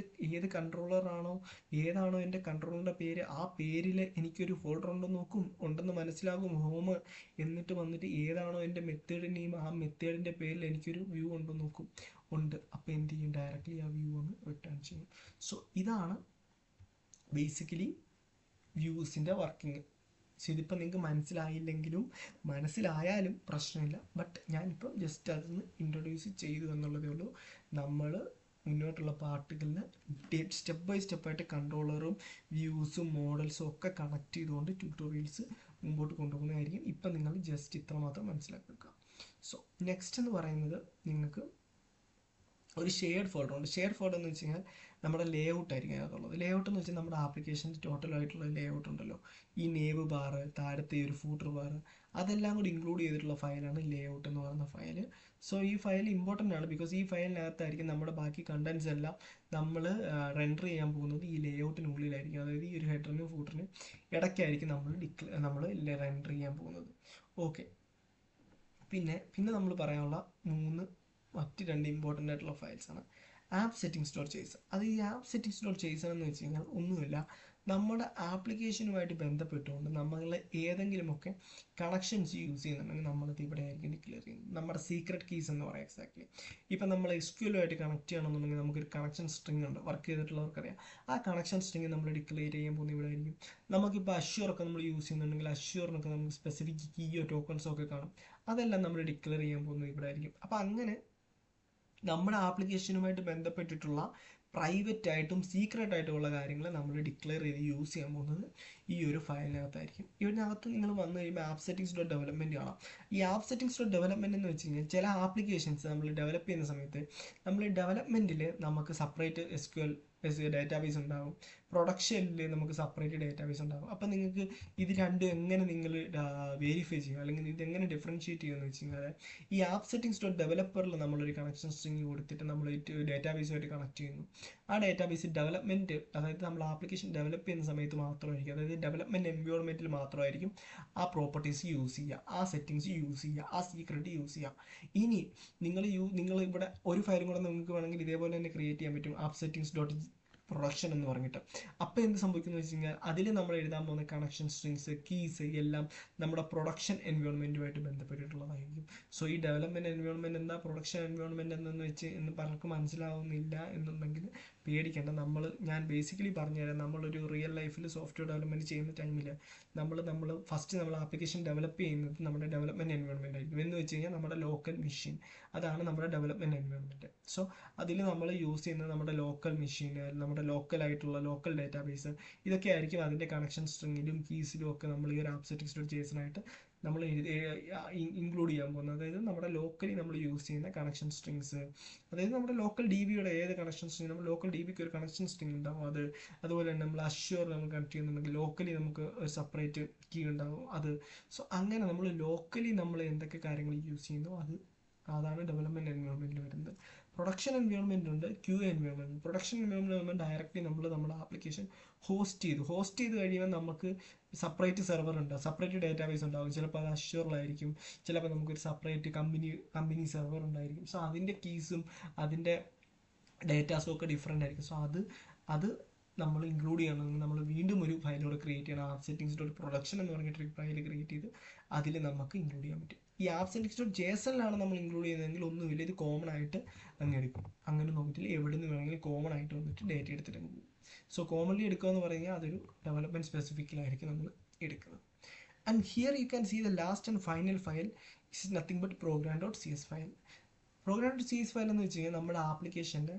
A: ഏത് കൺട്രോളറാണോ, ഏതാണോ എൻ്റെ കൺട്രോളറിൻ്റെ പേര്, ആ പേരിൽ എനിക്കൊരു ഫോൾഡർ ഉണ്ടെന്ന് നോക്കും, ഉണ്ടെന്ന് മനസ്സിലാകും, ഹോം. എന്നിട്ട് വന്നിട്ട് ഏതാണോ എൻ്റെ മെത്തേഡ് നെയിം, ആ മെത്തേഡിൻ്റെ പേരിൽ എനിക്കൊരു വ്യൂ ഉണ്ടെന്ന് നോക്കും, ഉണ്ട്. അപ്പോൾ എന്ത് ചെയ്യും, ഡയറക്റ്റ്ലി ആ വ്യൂ ഒന്ന് റിട്ടേൺ ചെയ്യും. സോ ഇതാണ് ബേസിക്കലി വ്യൂസിൻ്റെ വർക്കിംഗ്. പക്ഷെ ഇതിപ്പോൾ നിങ്ങൾക്ക് മനസ്സിലായില്ലെങ്കിലും മനസ്സിലായാലും പ്രശ്നമില്ല. ബട്ട് ഞാനിപ്പോൾ ജസ്റ്റ് അതൊന്ന് ഇൻട്രൊഡ്യൂസ് ചെയ്തു എന്നുള്ളതേ ഉള്ളൂ. നമ്മൾ മുന്നോട്ടുള്ള പാർട്ടുകളിൽ സ്റ്റെപ്പ് ബൈ സ്റ്റെപ്പായിട്ട് കൺട്രോളറും വ്യൂസും മോഡൽസും ഒക്കെ കണക്ട് ചെയ്തുകൊണ്ട് ട്യൂട്ടോറിയൽസ് മുമ്പോട്ട് കൊണ്ടുപോകുന്നതായിരിക്കും. ഇപ്പം നിങ്ങൾ ജസ്റ്റ് ഇത്ര മാത്രം മനസ്സിലാക്കി വെക്കുക. സോ നെക്സ്റ്റ് എന്ന് പറയുന്നത് നിങ്ങൾക്ക് ഒരു ഷെയർഡ് ഫോൾഡർ ഉണ്ട്. ഷെയർഡ് ഫോൾഡർ എന്ന് വെച്ച് കഴിഞ്ഞാൽ നമ്മുടെ ലേ ഔട്ട് ആയിരിക്കും അതിനകത്തുള്ളത്. ലേ ഔട്ട് എന്ന് വെച്ചാൽ നമ്മുടെ ആപ്ലിക്കേഷൻ്റെ ടോട്ടലായിട്ടുള്ള ലേ ഔട്ട് ഉണ്ടല്ലോ, ഈ നേവ് ബാർ, താഴത്തെ ഒരു ഫൂട്ടർ ബാർ, അതെല്ലാം കൂടി ഇൻക്ലൂഡ് ചെയ്തിട്ടുള്ള ഫയലാണ് ലേ ഔട്ട് എന്ന് പറയുന്ന ഫയൽ. സോ ഈ ഫയൽ ഇമ്പോർട്ടൻ്റ് ആണ്, ബിക്കോസ് ഈ ഫയലിനകത്തായിരിക്കും നമ്മുടെ ബാക്കി കണ്ടൻസ് എല്ലാം നമ്മൾ റെൻഡർ ചെയ്യാൻ പോകുന്നത് ഈ ലേ ഔട്ടിനുള്ളിലായിരിക്കും. അതായത് ഈ ഒരു ഹെഡറിനും ഫൂട്ടറിനും ഇടയ്ക്കായിരിക്കും നമ്മൾ റെൻഡർ ചെയ്യാൻ പോകുന്നത്. ഓക്കെ, പിന്നെ നമ്മൾ പറയാനുള്ള മറ്റ് രണ്ട് ഇമ്പോർട്ടൻ്റ് ആയിട്ടുള്ള ഫയൽസാണ് ആപ്പ് settings.json. അത് ഈ ആപ്പ് settings.json എന്ന് വെച്ച് കഴിഞ്ഞാൽ ഒന്നുമില്ല, നമ്മുടെ ആപ്ലിക്കേഷനുമായിട്ട് ബന്ധപ്പെട്ടുകൊണ്ട് നമ്മൾ ഏതെങ്കിലുമൊക്കെ കണക്ഷൻസ് യൂസ് ചെയ്യുന്നുണ്ടെങ്കിൽ നമ്മളത് ഇവിടെ ആയിരിക്കും ഡിക്ലെയർ ചെയ്യുന്നത്. നമ്മുടെ സീക്രട്ട് കീസ് എന്ന് പറയാം. എക്സാക്ട്ലി ഇപ്പം നമ്മൾ SQL ആയിട്ട് കണക്ട് ചെയ്യണമെന്നുണ്ടെങ്കിൽ നമുക്കൊരു കണക്ഷൻ സ്ട്രിങ് ഉണ്ട്, വർക്ക് ചെയ്തിട്ടുള്ളവർക്കറിയാം. ആ കണക്ഷൻ സ്ട്രിങ് നമ്മൾ ഡിക്ലെയർ ചെയ്യാൻ പോകുന്നത് ഇവിടെ ആയിരിക്കും. നമുക്കിപ്പോൾ അഷ്യൂറൊക്കെ നമ്മൾ യൂസ് ചെയ്യുന്നുണ്ടെങ്കിൽ അഷ്യൂറിനൊക്കെ നമുക്ക് സ്പെസിഫിക് കീയോ ടോക്കൺസോ ഒക്കെ കാണും. അതെല്ലാം നമ്മൾ ഡിക്ലെയർ ചെയ്യാൻ പോകുന്നത് ഇവിടെ ആയിരിക്കും. അപ്പോൾ അങ്ങനെ നമ്മുടെ ആപ്ലിക്കേഷനുമായിട്ട് ബന്ധപ്പെട്ടിട്ടുള്ള പ്രൈവറ്റ് ആയിട്ടും സീക്രട്ട് ആയിട്ടുള്ള കാര്യങ്ങൾ നമ്മൾ ഡിക്ലെയർ ചെയ്ത് യൂസ് ചെയ്യാൻ പോകുന്നത് ഈ ഒരു ഫയലിനകത്തായിരിക്കും. ഇതിനകത്ത് നിങ്ങൾ വന്നു കഴിയുമ്പോൾ ആപ്പ് settings.development കാണാം. ഈ ആപ്പ് settings.development എന്ന് വെച്ച് കഴിഞ്ഞാൽ ചില ആപ്ലിക്കേഷൻസ് നമ്മൾ ഡെവലപ്പ് ചെയ്യുന്ന സമയത്ത് നമ്മൾ ഡെവലപ്മെൻറ്റിൽ നമുക്ക് സെപ്പറേറ്റ് SQL ഡേറ്റാബേസ് ഉണ്ടാകും, പ്രൊഡക്ഷനിൽ നമുക്ക് സെപ്പറേറ്റ് ഡേറ്റാബേസ് ഉണ്ടാകും. അപ്പോൾ നിങ്ങൾക്ക് ഇത് രണ്ടും എങ്ങനെ നിങ്ങൾ വെരിഫൈ ചെയ്യും, അല്ലെങ്കിൽ ഇതെങ്ങനെ ഡിഫറൻഷിയേറ്റ് ചെയ്യുമെന്ന് വെച്ച് കഴിഞ്ഞാൽ ഈ ആപ്പ് settings.developerൽ നമ്മളൊരു കണക്ഷൻ സ്ട്രിങ് കൊടുത്തിട്ട് നമ്മൾ ഡേറ്റാബേസുമായിട്ട് കണക്ട് ചെയ്യുന്നു. ആ ഡേറ്റാബേസ് ഡെവലപ്മെൻറ്റ്, അതായത് നമ്മൾ ആപ്ലിക്കേഷൻ ഡെവലപ്പ് ചെയ്യുന്ന സമയത്ത് മാത്രമായിരിക്കും, അതായത് ഡെവലപ്മെൻറ്റ് എൻവയോൺമെൻറ്റിൽ മാത്രമായിരിക്കും ആ പ്രോപ്പർട്ടീസ് യൂസ് ചെയ്യുക, ആ സെറ്റിങ്സ് യൂസ് ചെയ്യുക, ആ സീക്രട്ട് യൂസ് ചെയ്യുക. ഇനി നിങ്ങൾ ഇവിടെ ഒരു ഫയലും കൂടെ നിങ്ങൾക്ക് വേണമെങ്കിൽ ഇതേപോലെ തന്നെ ക്രിയേറ്റ് ചെയ്യാൻ പറ്റും, ആപ്പ് settings.production എന്ന് പറഞ്ഞിട്ട്. അപ്പോൾ എന്ത് സംഭവിക്കുന്നു വെച്ച് കഴിഞ്ഞാൽ അതിൽ നമ്മൾ എഴുതാൻ പോകുന്ന കണക്ഷൻ സ്ട്രിങ്സ്, കീസ് എല്ലാം നമ്മുടെ പ്രൊഡക്ഷൻ എൻവയോൺമെൻറ്റുമായിട്ട് ബന്ധപ്പെട്ടിട്ടുള്ളതായിരിക്കും. സോ ഈ ഡെവലപ്മെൻറ്റ് എൻവയോൺമെൻറ്റ് എന്താ, പ്രൊഡക്ഷൻ എൻവയോൺമെൻറ്റ് എന്ന് പലർക്കും മനസ്സിലാവുന്നില്ല എന്നുണ്ടെങ്കിൽ പേടിക്കേണ്ട. ഞാൻ ബേസിക്കലി പറഞ്ഞുതരാം. നമ്മളൊരു റിയൽ ലൈഫിൽ സോഫ്റ്റ്വെയർ ഡെവലപ്മെൻറ്റ് ചെയ്യുന്ന ടൈമിൽ നമ്മൾ ഫസ്റ്റ് നമ്മൾ ആപ്ലിക്കേഷൻ ഡെവലപ്പ് ചെയ്യുന്നത് നമ്മുടെ ഡെവലപ്മെൻറ്റ് എൻവയോൺമെൻറ്റ് ആയിരിക്കും. എന്ന് വെച്ച് കഴിഞ്ഞാൽ നമ്മുടെ ലോക്കൽ മെഷീൻ, അതാണ് നമ്മുടെ ഡെവലപ്മെൻറ്റ് എൻവയോൺമെൻറ്റ്. സോ അതിൽ നമ്മൾ യൂസ് ചെയ്യുന്നത് നമ്മുടെ ലോക്കൽ മെഷീൻ, നമ്മുടെ ലോക്കലായിട്ടുള്ള ലോക്കൽ ഡേറ്റാബേസ്, ഇതൊക്കെ ആയിരിക്കും അതിൻ്റെ കണക്ഷൻ സ്ട്രിങ്ങിലും കീസിലും ഒക്കെ നമ്മൾ ഈ ഒരു ആപ്പ് settings.json ആയിട്ട് നമ്മൾ ഇൻക്ലൂഡ് ചെയ്യാൻ പോകുന്നത്. അതായത് നമ്മുടെ ലോക്കലി നമ്മൾ യൂസ് ചെയ്യുന്ന കണക്ഷൻ സ്ട്രിങ്സ്, അതായത് നമ്മുടെ ലോക്കൽ DBയുടെ ഏത് കണക്ഷൻ സ്ട്രിങ്, നമ്മൾ ലോക്കൽ DBക്ക് ഒരു കണക്ഷൻ സ്ട്രിങ് ഉണ്ടാവും, അതുപോലെ തന്നെ നമ്മൾ അഷ്യൂർ നമ്മൾ കണക്ട് ചെയ്യുന്നുണ്ടെങ്കിൽ ലോക്കലി നമുക്ക് ഒരു സെപ്പറേറ്റ് കീ ഉണ്ടാവും അത്. സോ അങ്ങനെ നമ്മൾ ലോക്കലി നമ്മൾ എന്തൊക്കെ കാര്യങ്ങൾ യൂസ് ചെയ്യുന്നു അത് അതാണ് ഡെവലപ്മെൻറ്റ് എൻവയോൺമെൻറ്റിൽ വരുന്നത്. പ്രൊഡക്ഷൻ എൻവയോൺമെൻറ്റ് ഉണ്ട്, Q environment. Production environment directly നമ്മൾ നമ്മുടെ ആപ്ലിക്കേഷൻ ഹോസ്റ്റ് ചെയ്ത് കഴിയുമ്പോൾ നമുക്ക് സെപ്പറേറ്റ് സെർവർ ഉണ്ട്, സെപ്പറേറ്റ് ഡേറ്റാബേസ് ഉണ്ടാകും. ചിലപ്പോൾ അത് അഷ്യൂറിലായിരിക്കും, ചിലപ്പോൾ നമുക്കൊരു സെപ്പറേറ്റ് കമ്പനി സെർവർ ഉണ്ടായിരിക്കും. സോ അതിൻ്റെ കീസും അതിൻ്റെ ഡേറ്റാസും ഒക്കെ ഡിഫറെൻ്റ് ആയിരിക്കും. സോ അത് നമ്മൾ ഇൻക്ലൂഡ് ചെയ്യണമെങ്കിൽ നമ്മൾ വീണ്ടും ഒരു ഫയലോട് ക്രിയേറ്റ് ചെയ്യണം. ആപ്പ് സെറ്റിംഗ്സിൻ്റെ ഒരു പ്രൊഡക്ഷൻ എന്ന് പറഞ്ഞിട്ടൊരു ഫയൽ ക്രിയേറ്റ് ചെയ്ത് അതിൽ നമുക്ക് ഇൻക്ലൂഡ് ചെയ്യാൻ പറ്റും. ഈ ആപ്പ് സെറ്റിംഗ്സ് JSON-ലാണ് നമ്മൾ ഇൻക്ലൂഡ് ചെയ്യുന്നതെങ്കിൽ ഒന്നുമില്ല, ഇത് കോമൺ ആയിട്ട് അങ്ങ് എടുക്കും. അങ്ങനെ നോക്കിയിട്ട് എവിടെ നിന്ന് വേണമെങ്കിലും കോമൺ ആയിട്ട് വന്നിട്ട് ഡേറ്റ എടുത്തിട്ട് അങ്ങ് പോകും. സോ കോമൺലി എടുക്കുക എന്ന് പറഞ്ഞാൽ അതൊരു ഡെവലപ്മെൻറ്റ് സ്പെസിഫിക്കിലായിരിക്കും നമ്മൾ എടുക്കുന്നത്. And here you can see the last and final file is nothing but program.cs file. program.cs file എന്ന് വെച്ച് കഴിഞ്ഞാൽ നമ്മുടെ ആപ്ലിക്കേഷൻ്റെ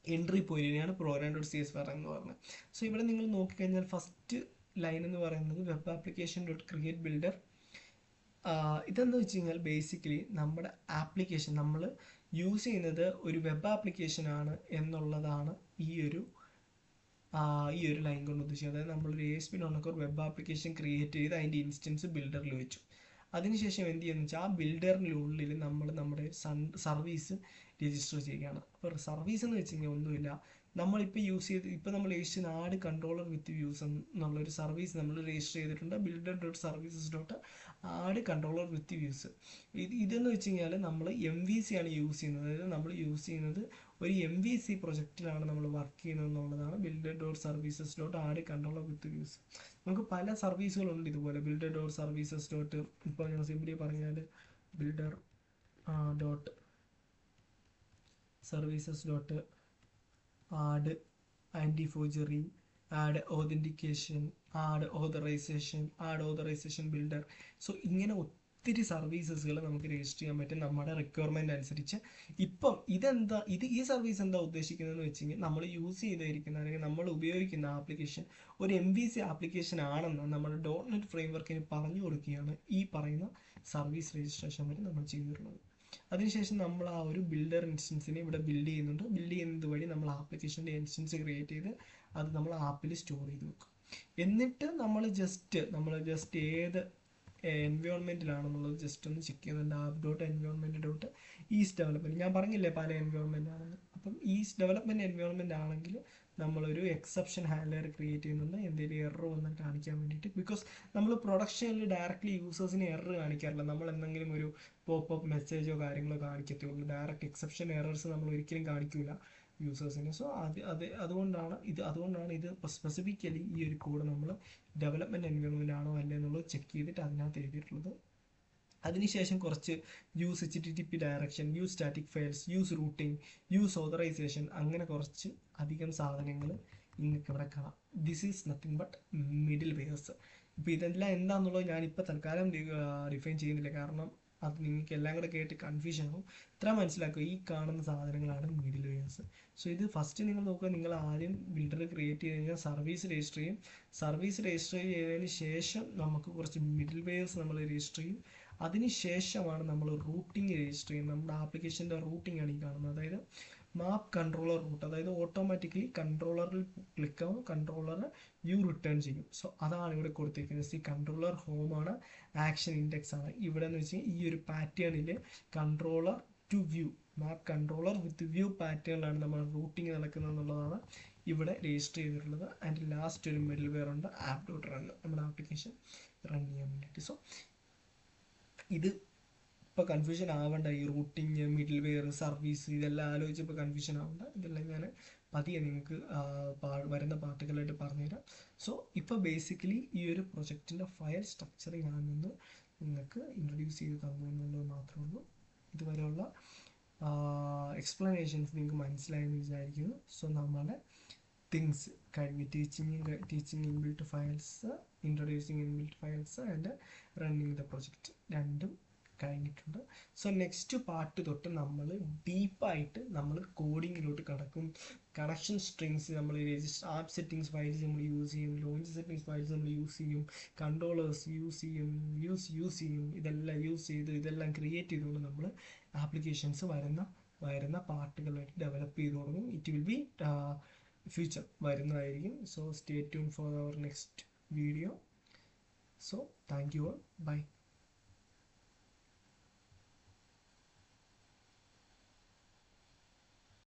A: എൻട്രി പോയിന്റിനെയാണ് program.cs ഫയൽ എന്ന് പറയുന്നത്. സോ ഇവിടെ നിങ്ങൾ നോക്കിക്കഴിഞ്ഞാൽ ഫസ്റ്റ് ലൈൻ എന്ന് പറയുന്നത് web application dot create builder. ഇതെന്ന് വെച്ച് കഴിഞ്ഞാൽ ബേസിക്കലി നമ്മുടെ ആപ്ലിക്കേഷൻ നമ്മൾ യൂസ് ചെയ്യുന്നത് ഒരു വെബ് ആപ്ലിക്കേഷൻ ആണ് എന്നുള്ളതാണ് ഈ ഒരു ലൈൻ കൊണ്ട് ഉദ്ദേശിക്കുന്നത്. അതായത് നമ്മളൊരു ASP.NET വെബ് ആപ്ലിക്കേഷൻ ക്രിയേറ്റ് ചെയ്ത് അതിൻ്റെ ഇൻസ്റ്റൻസ് ബിൽഡറിൽ വെച്ചു. അതിനുശേഷം എന്ത് ചെയ്യുന്നത് വെച്ചാൽ ആ ബിൽഡറിനുള്ളിൽ നമ്മൾ നമ്മുടെ സർവീസ് രജിസ്റ്റർ ചെയ്യുകയാണ്. അപ്പോൾ സർവീസ് എന്ന് വെച്ച് കഴിഞ്ഞാൽ ഒന്നുമില്ല, നമ്മളിപ്പോൾ ഇപ്പോൾ നമ്മൾ രജിസ്റ്റർ ആഡ് കൺട്രോളർ വിത്ത് വ്യൂസ് എന്നുള്ളൊരു സർവീസ് നമ്മൾ രജിസ്റ്റർ ചെയ്തിട്ടുണ്ട്. builder.services.add controller with views. ഇതെന്ന് വെച്ച് കഴിഞ്ഞാൽ നമ്മൾ MVC ആണ് യൂസ് ചെയ്യുന്നത്. അതായത് നമ്മൾ യൂസ് ചെയ്യുന്നത് ഒരു MVC പ്രൊജക്റ്റിലാണ് നമ്മൾ വർക്ക് ചെയ്യുന്നത് എന്നുള്ളതാണ് builder.services.add controller with views. നമുക്ക് പല സർവീസുകളുണ്ട് ഇതുപോലെ. builder.services. ഇപ്പോൾ ഞാൻ സിംപ്ലി പറഞ്ഞാൽ builder.services.add anti-forgery, add authentication, add authorization builder. So ഇങ്ങനെ ഒത്തിരി സർവീസസുകൾ നമുക്ക് രജിസ്റ്റർ ചെയ്യാൻ പറ്റും നമ്മുടെ റിക്വയർമെൻറ്റ് അനുസരിച്ച്. ഇപ്പം ഈ സർവീസ് എന്താ ഉദ്ദേശിക്കുന്നതെന്ന് വെച്ച് കഴിഞ്ഞാൽ നമ്മൾ യൂസ് ചെയ്തിരിക്കുന്ന അല്ലെങ്കിൽ നമ്മൾ ഉപയോഗിക്കുന്ന ആപ്ലിക്കേഷൻ ഒരു MVC ആപ്ലിക്കേഷൻ ആണെന്ന് നമ്മുടെ .NET ഫ്രെയിംവർക്കിന് പറഞ്ഞു കൊടുക്കുകയാണ് ഈ പറയുന്ന സർവീസ് രജിസ്ട്രേഷൻ വരെ നമ്മൾ ചെയ്തിട്ടുള്ളത്. അതിനുശേഷം നമ്മൾ ആ ഒരു ബിൽഡർ ഇൻസ്റ്റൻസിനെ ഇവിടെ ബിൽഡ് ചെയ്യുന്നത് വഴി നമ്മൾ ആപ്ലിക്കേഷൻ്റെ ഇൻസ്റ്റൻസ് ക്രിയേറ്റ് ചെയ്ത് അത് നമ്മൾ ആപ്പിൽ സ്റ്റോർ ചെയ്ത് വെക്കും. എന്നിട്ട് നമ്മൾ ജസ്റ്റ് ഏത് എൻവയോൺമെൻറ്റിലാണെന്നുള്ളത് ജസ്റ്റ് ഒന്ന് ചെക്ക് ചെയ്യുന്നുണ്ട്. app.environment.ease ഡെവലപ്മെൻറ്റ് ഞാൻ പറഞ്ഞില്ലേ പല എൻവയോൺമെൻറ്റ് ആണെന്ന്. അപ്പം ഈസ് ഡെവലപ്മെൻറ്റ് എൻവയോൺമെൻറ്റ് ആണെങ്കിൽ നമ്മളൊരു എക്സെപ്ഷൻ ഹാൻഡ്ലർ ക്രിയേറ്റ് ചെയ്യുന്നുണ്ട് എന്തെങ്കിലും എറർ വന്ന് കാണിക്കാൻ വേണ്ടിയിട്ട്. ബിക്കോസ് നമ്മൾ പ്രൊഡക്ഷനിൽ ഡയറക്റ്റ്ലി യൂസേഴ്സിന് എറർ കാണിക്കാറില്ല. നമ്മൾ എന്തെങ്കിലും ഒരു പോപ്പ് മെസ്സേജോ കാര്യങ്ങളോ കാണിക്കത്തേ ഉള്ളൂ. ഡയറക്റ്റ് എക്സെപ്ഷൻ എറേഴ്സ് നമ്മൾ ഒരിക്കലും കാണിക്കില്ല യൂസേഴ്സിന്. സോ അതുകൊണ്ടാണ് ഇത് സ്പെസിഫിക്കലി ഈ ഒരു കോഡ് നമ്മൾ ഡെവലപ്മെൻറ്റ് എൻവയോൺമെൻറ്റ് ആണോ അല്ലേ എന്നുള്ളത് ചെക്ക് ചെയ്തിട്ട് അതിനകത്ത് എഴുതിയിട്ടുള്ളത്. അതിനുശേഷം കുറച്ച് use HTTP direction, use static files, use routing, use authorization, അങ്ങനെ കുറച്ച് അധികം സാധനങ്ങൾ നിങ്ങൾക്ക് ഇവിടെ കാണാം. This is nothing but middlewares. ഇപ്പോൾ ഇതെല്ലാം എന്താണെന്നുള്ളത് ഞാനിപ്പോൾ തൽക്കാലം ഡിഫൈൻ ചെയ്യുന്നില്ല, കാരണം അത് നിങ്ങൾക്ക് എല്ലാം കൂടെ കേട്ട് കൺഫ്യൂഷൻ ആകും. ഇത്ര മനസ്സിലാക്കുക, ഈ കാണുന്ന സാധനങ്ങളാണ് മിഡിൽ വെയർസ്. സോ ഇത് ഫസ്റ്റ് നിങ്ങൾ നോക്കുക, നിങ്ങൾ ആദ്യം ബിൽഡർ ക്രിയേറ്റ് ചെയ്ത് കഴിഞ്ഞാൽ സർവീസ് രജിസ്റ്റർ ചെയ്യും. സർവീസ് രജിസ്റ്റർ ചെയ്തതിന് ശേഷം നമുക്ക് കുറച്ച് മിഡിൽ വെയർസ് നമ്മൾ രജിസ്റ്റർ ചെയ്യും. അതിനുശേഷമാണ് നമ്മൾ റൂട്ടിങ് രജിസ്റ്റർ ചെയ്യുന്നത്. നമ്മുടെ ആപ്ലിക്കേഷൻ്റെ റൂട്ടിംഗ് ആണ് ഈ കാണുന്നത്. അതായത് മാപ്പ് കൺട്രോളർ റൂട്ട്, അതായത് ഓട്ടോമാറ്റിക്കലി കൺട്രോളറിൽ ക്ലിക്ക് ആവും, കൺട്രോളർ റിട്ടേൺ ചെയ്യും. സോ അതാണ് ഇവിടെ കൊടുത്തിരിക്കുന്നത്. കൺട്രോളർ ഹോമാണ്, ആക്ഷൻ ഇൻഡെക്സ് ആണ്. ഇവിടെ എന്ന് വെച്ചാൽ ഈ ഒരു പാറ്റേണിൽ controller to view, map controller with view പാറ്റേണിലാണ് നമ്മൾ റൂട്ടിങ് നടക്കുന്നത് എന്നുള്ളതാണ് ഇവിടെ രജിസ്റ്റർ ചെയ്തിട്ടുള്ളത്. ആൻഡ് ലാസ്റ്റ് ഒരു മിഡിൽ വെയർ ഉണ്ട്, app.run, നമ്മുടെ ആപ്ലിക്കേഷൻ റൺ ചെയ്യാൻ വേണ്ടിയിട്ട്. സോ ഇത് ഇപ്പോൾ കൺഫ്യൂഷൻ ആവേണ്ട. ഈ റൂട്ടിങ്, മിഡിൽ വെയർ, സർവീസ് ഇതെല്ലാം ആലോചിച്ചപ്പോൾ കൺഫ്യൂഷൻ ആവേണ്ട. ഇതെല്ലാം ഞാൻ പതിയെ നിങ്ങൾക്ക് വരുന്ന പാർട്ടുകളായിട്ട് പറഞ്ഞുതരാം. സോ ഇപ്പോൾ ബേസിക്കലി ഈ ഒരു പ്രൊജക്റ്റിൻ്റെ ഫയൽ സ്ട്രക്ചർ ഞാനൊന്ന് നിങ്ങൾക്ക് ഇൻട്രൊഡ്യൂസ് ചെയ്ത് തന്നു എന്നുള്ളത് മാത്രമേ ഉള്ളൂ. ഇതുവരെയുള്ള എക്സ്പ്ലനേഷൻസ് നിങ്ങൾക്ക് മനസ്സിലായെന്ന് വിചാരിക്കുന്നു. സോ നമ്മുടെ തിങ്സ് കഴിഞ്ഞ് teaching inbuilt files, introducing inbuilt files and running the project രണ്ടും കഴിഞ്ഞിട്ടുണ്ട്. സോ നെക്സ്റ്റ് പാർട്ട് തൊട്ട് നമ്മൾ ഡീപ്പായിട്ട് നമ്മൾ കോഡിങ്ങിലോട്ട് കടക്കും. കണക്ഷൻ സ്ട്രിങ്സ് നമ്മൾ ആപ്പ് സെറ്റിംഗ്സ് ഫയൽസ് നമ്മൾ യൂസ് ചെയ്യും, ലോഞ്ച് സെറ്റിംഗ്സ് ഫയൽസ് നമ്മൾ യൂസ് ചെയ്യും, കൺട്രോളേഴ്സ് യൂസ് ചെയ്യും, ഇതെല്ലാം യൂസ് ചെയ്ത് ഇതെല്ലാം ക്രിയേറ്റ് ചെയ്തുകൊണ്ട് നമ്മൾ ആപ്ലിക്കേഷൻസ് വരുന്ന പാർട്ടുകളായിട്ട് ഡെവലപ്പ് ചെയ്ത് തുടങ്ങും. ഇറ്റ് വിൽ ബി ഫ്യൂച്ചർ വരുന്നതായിരിക്കും. So stay tune for our next video. So thank you all, by.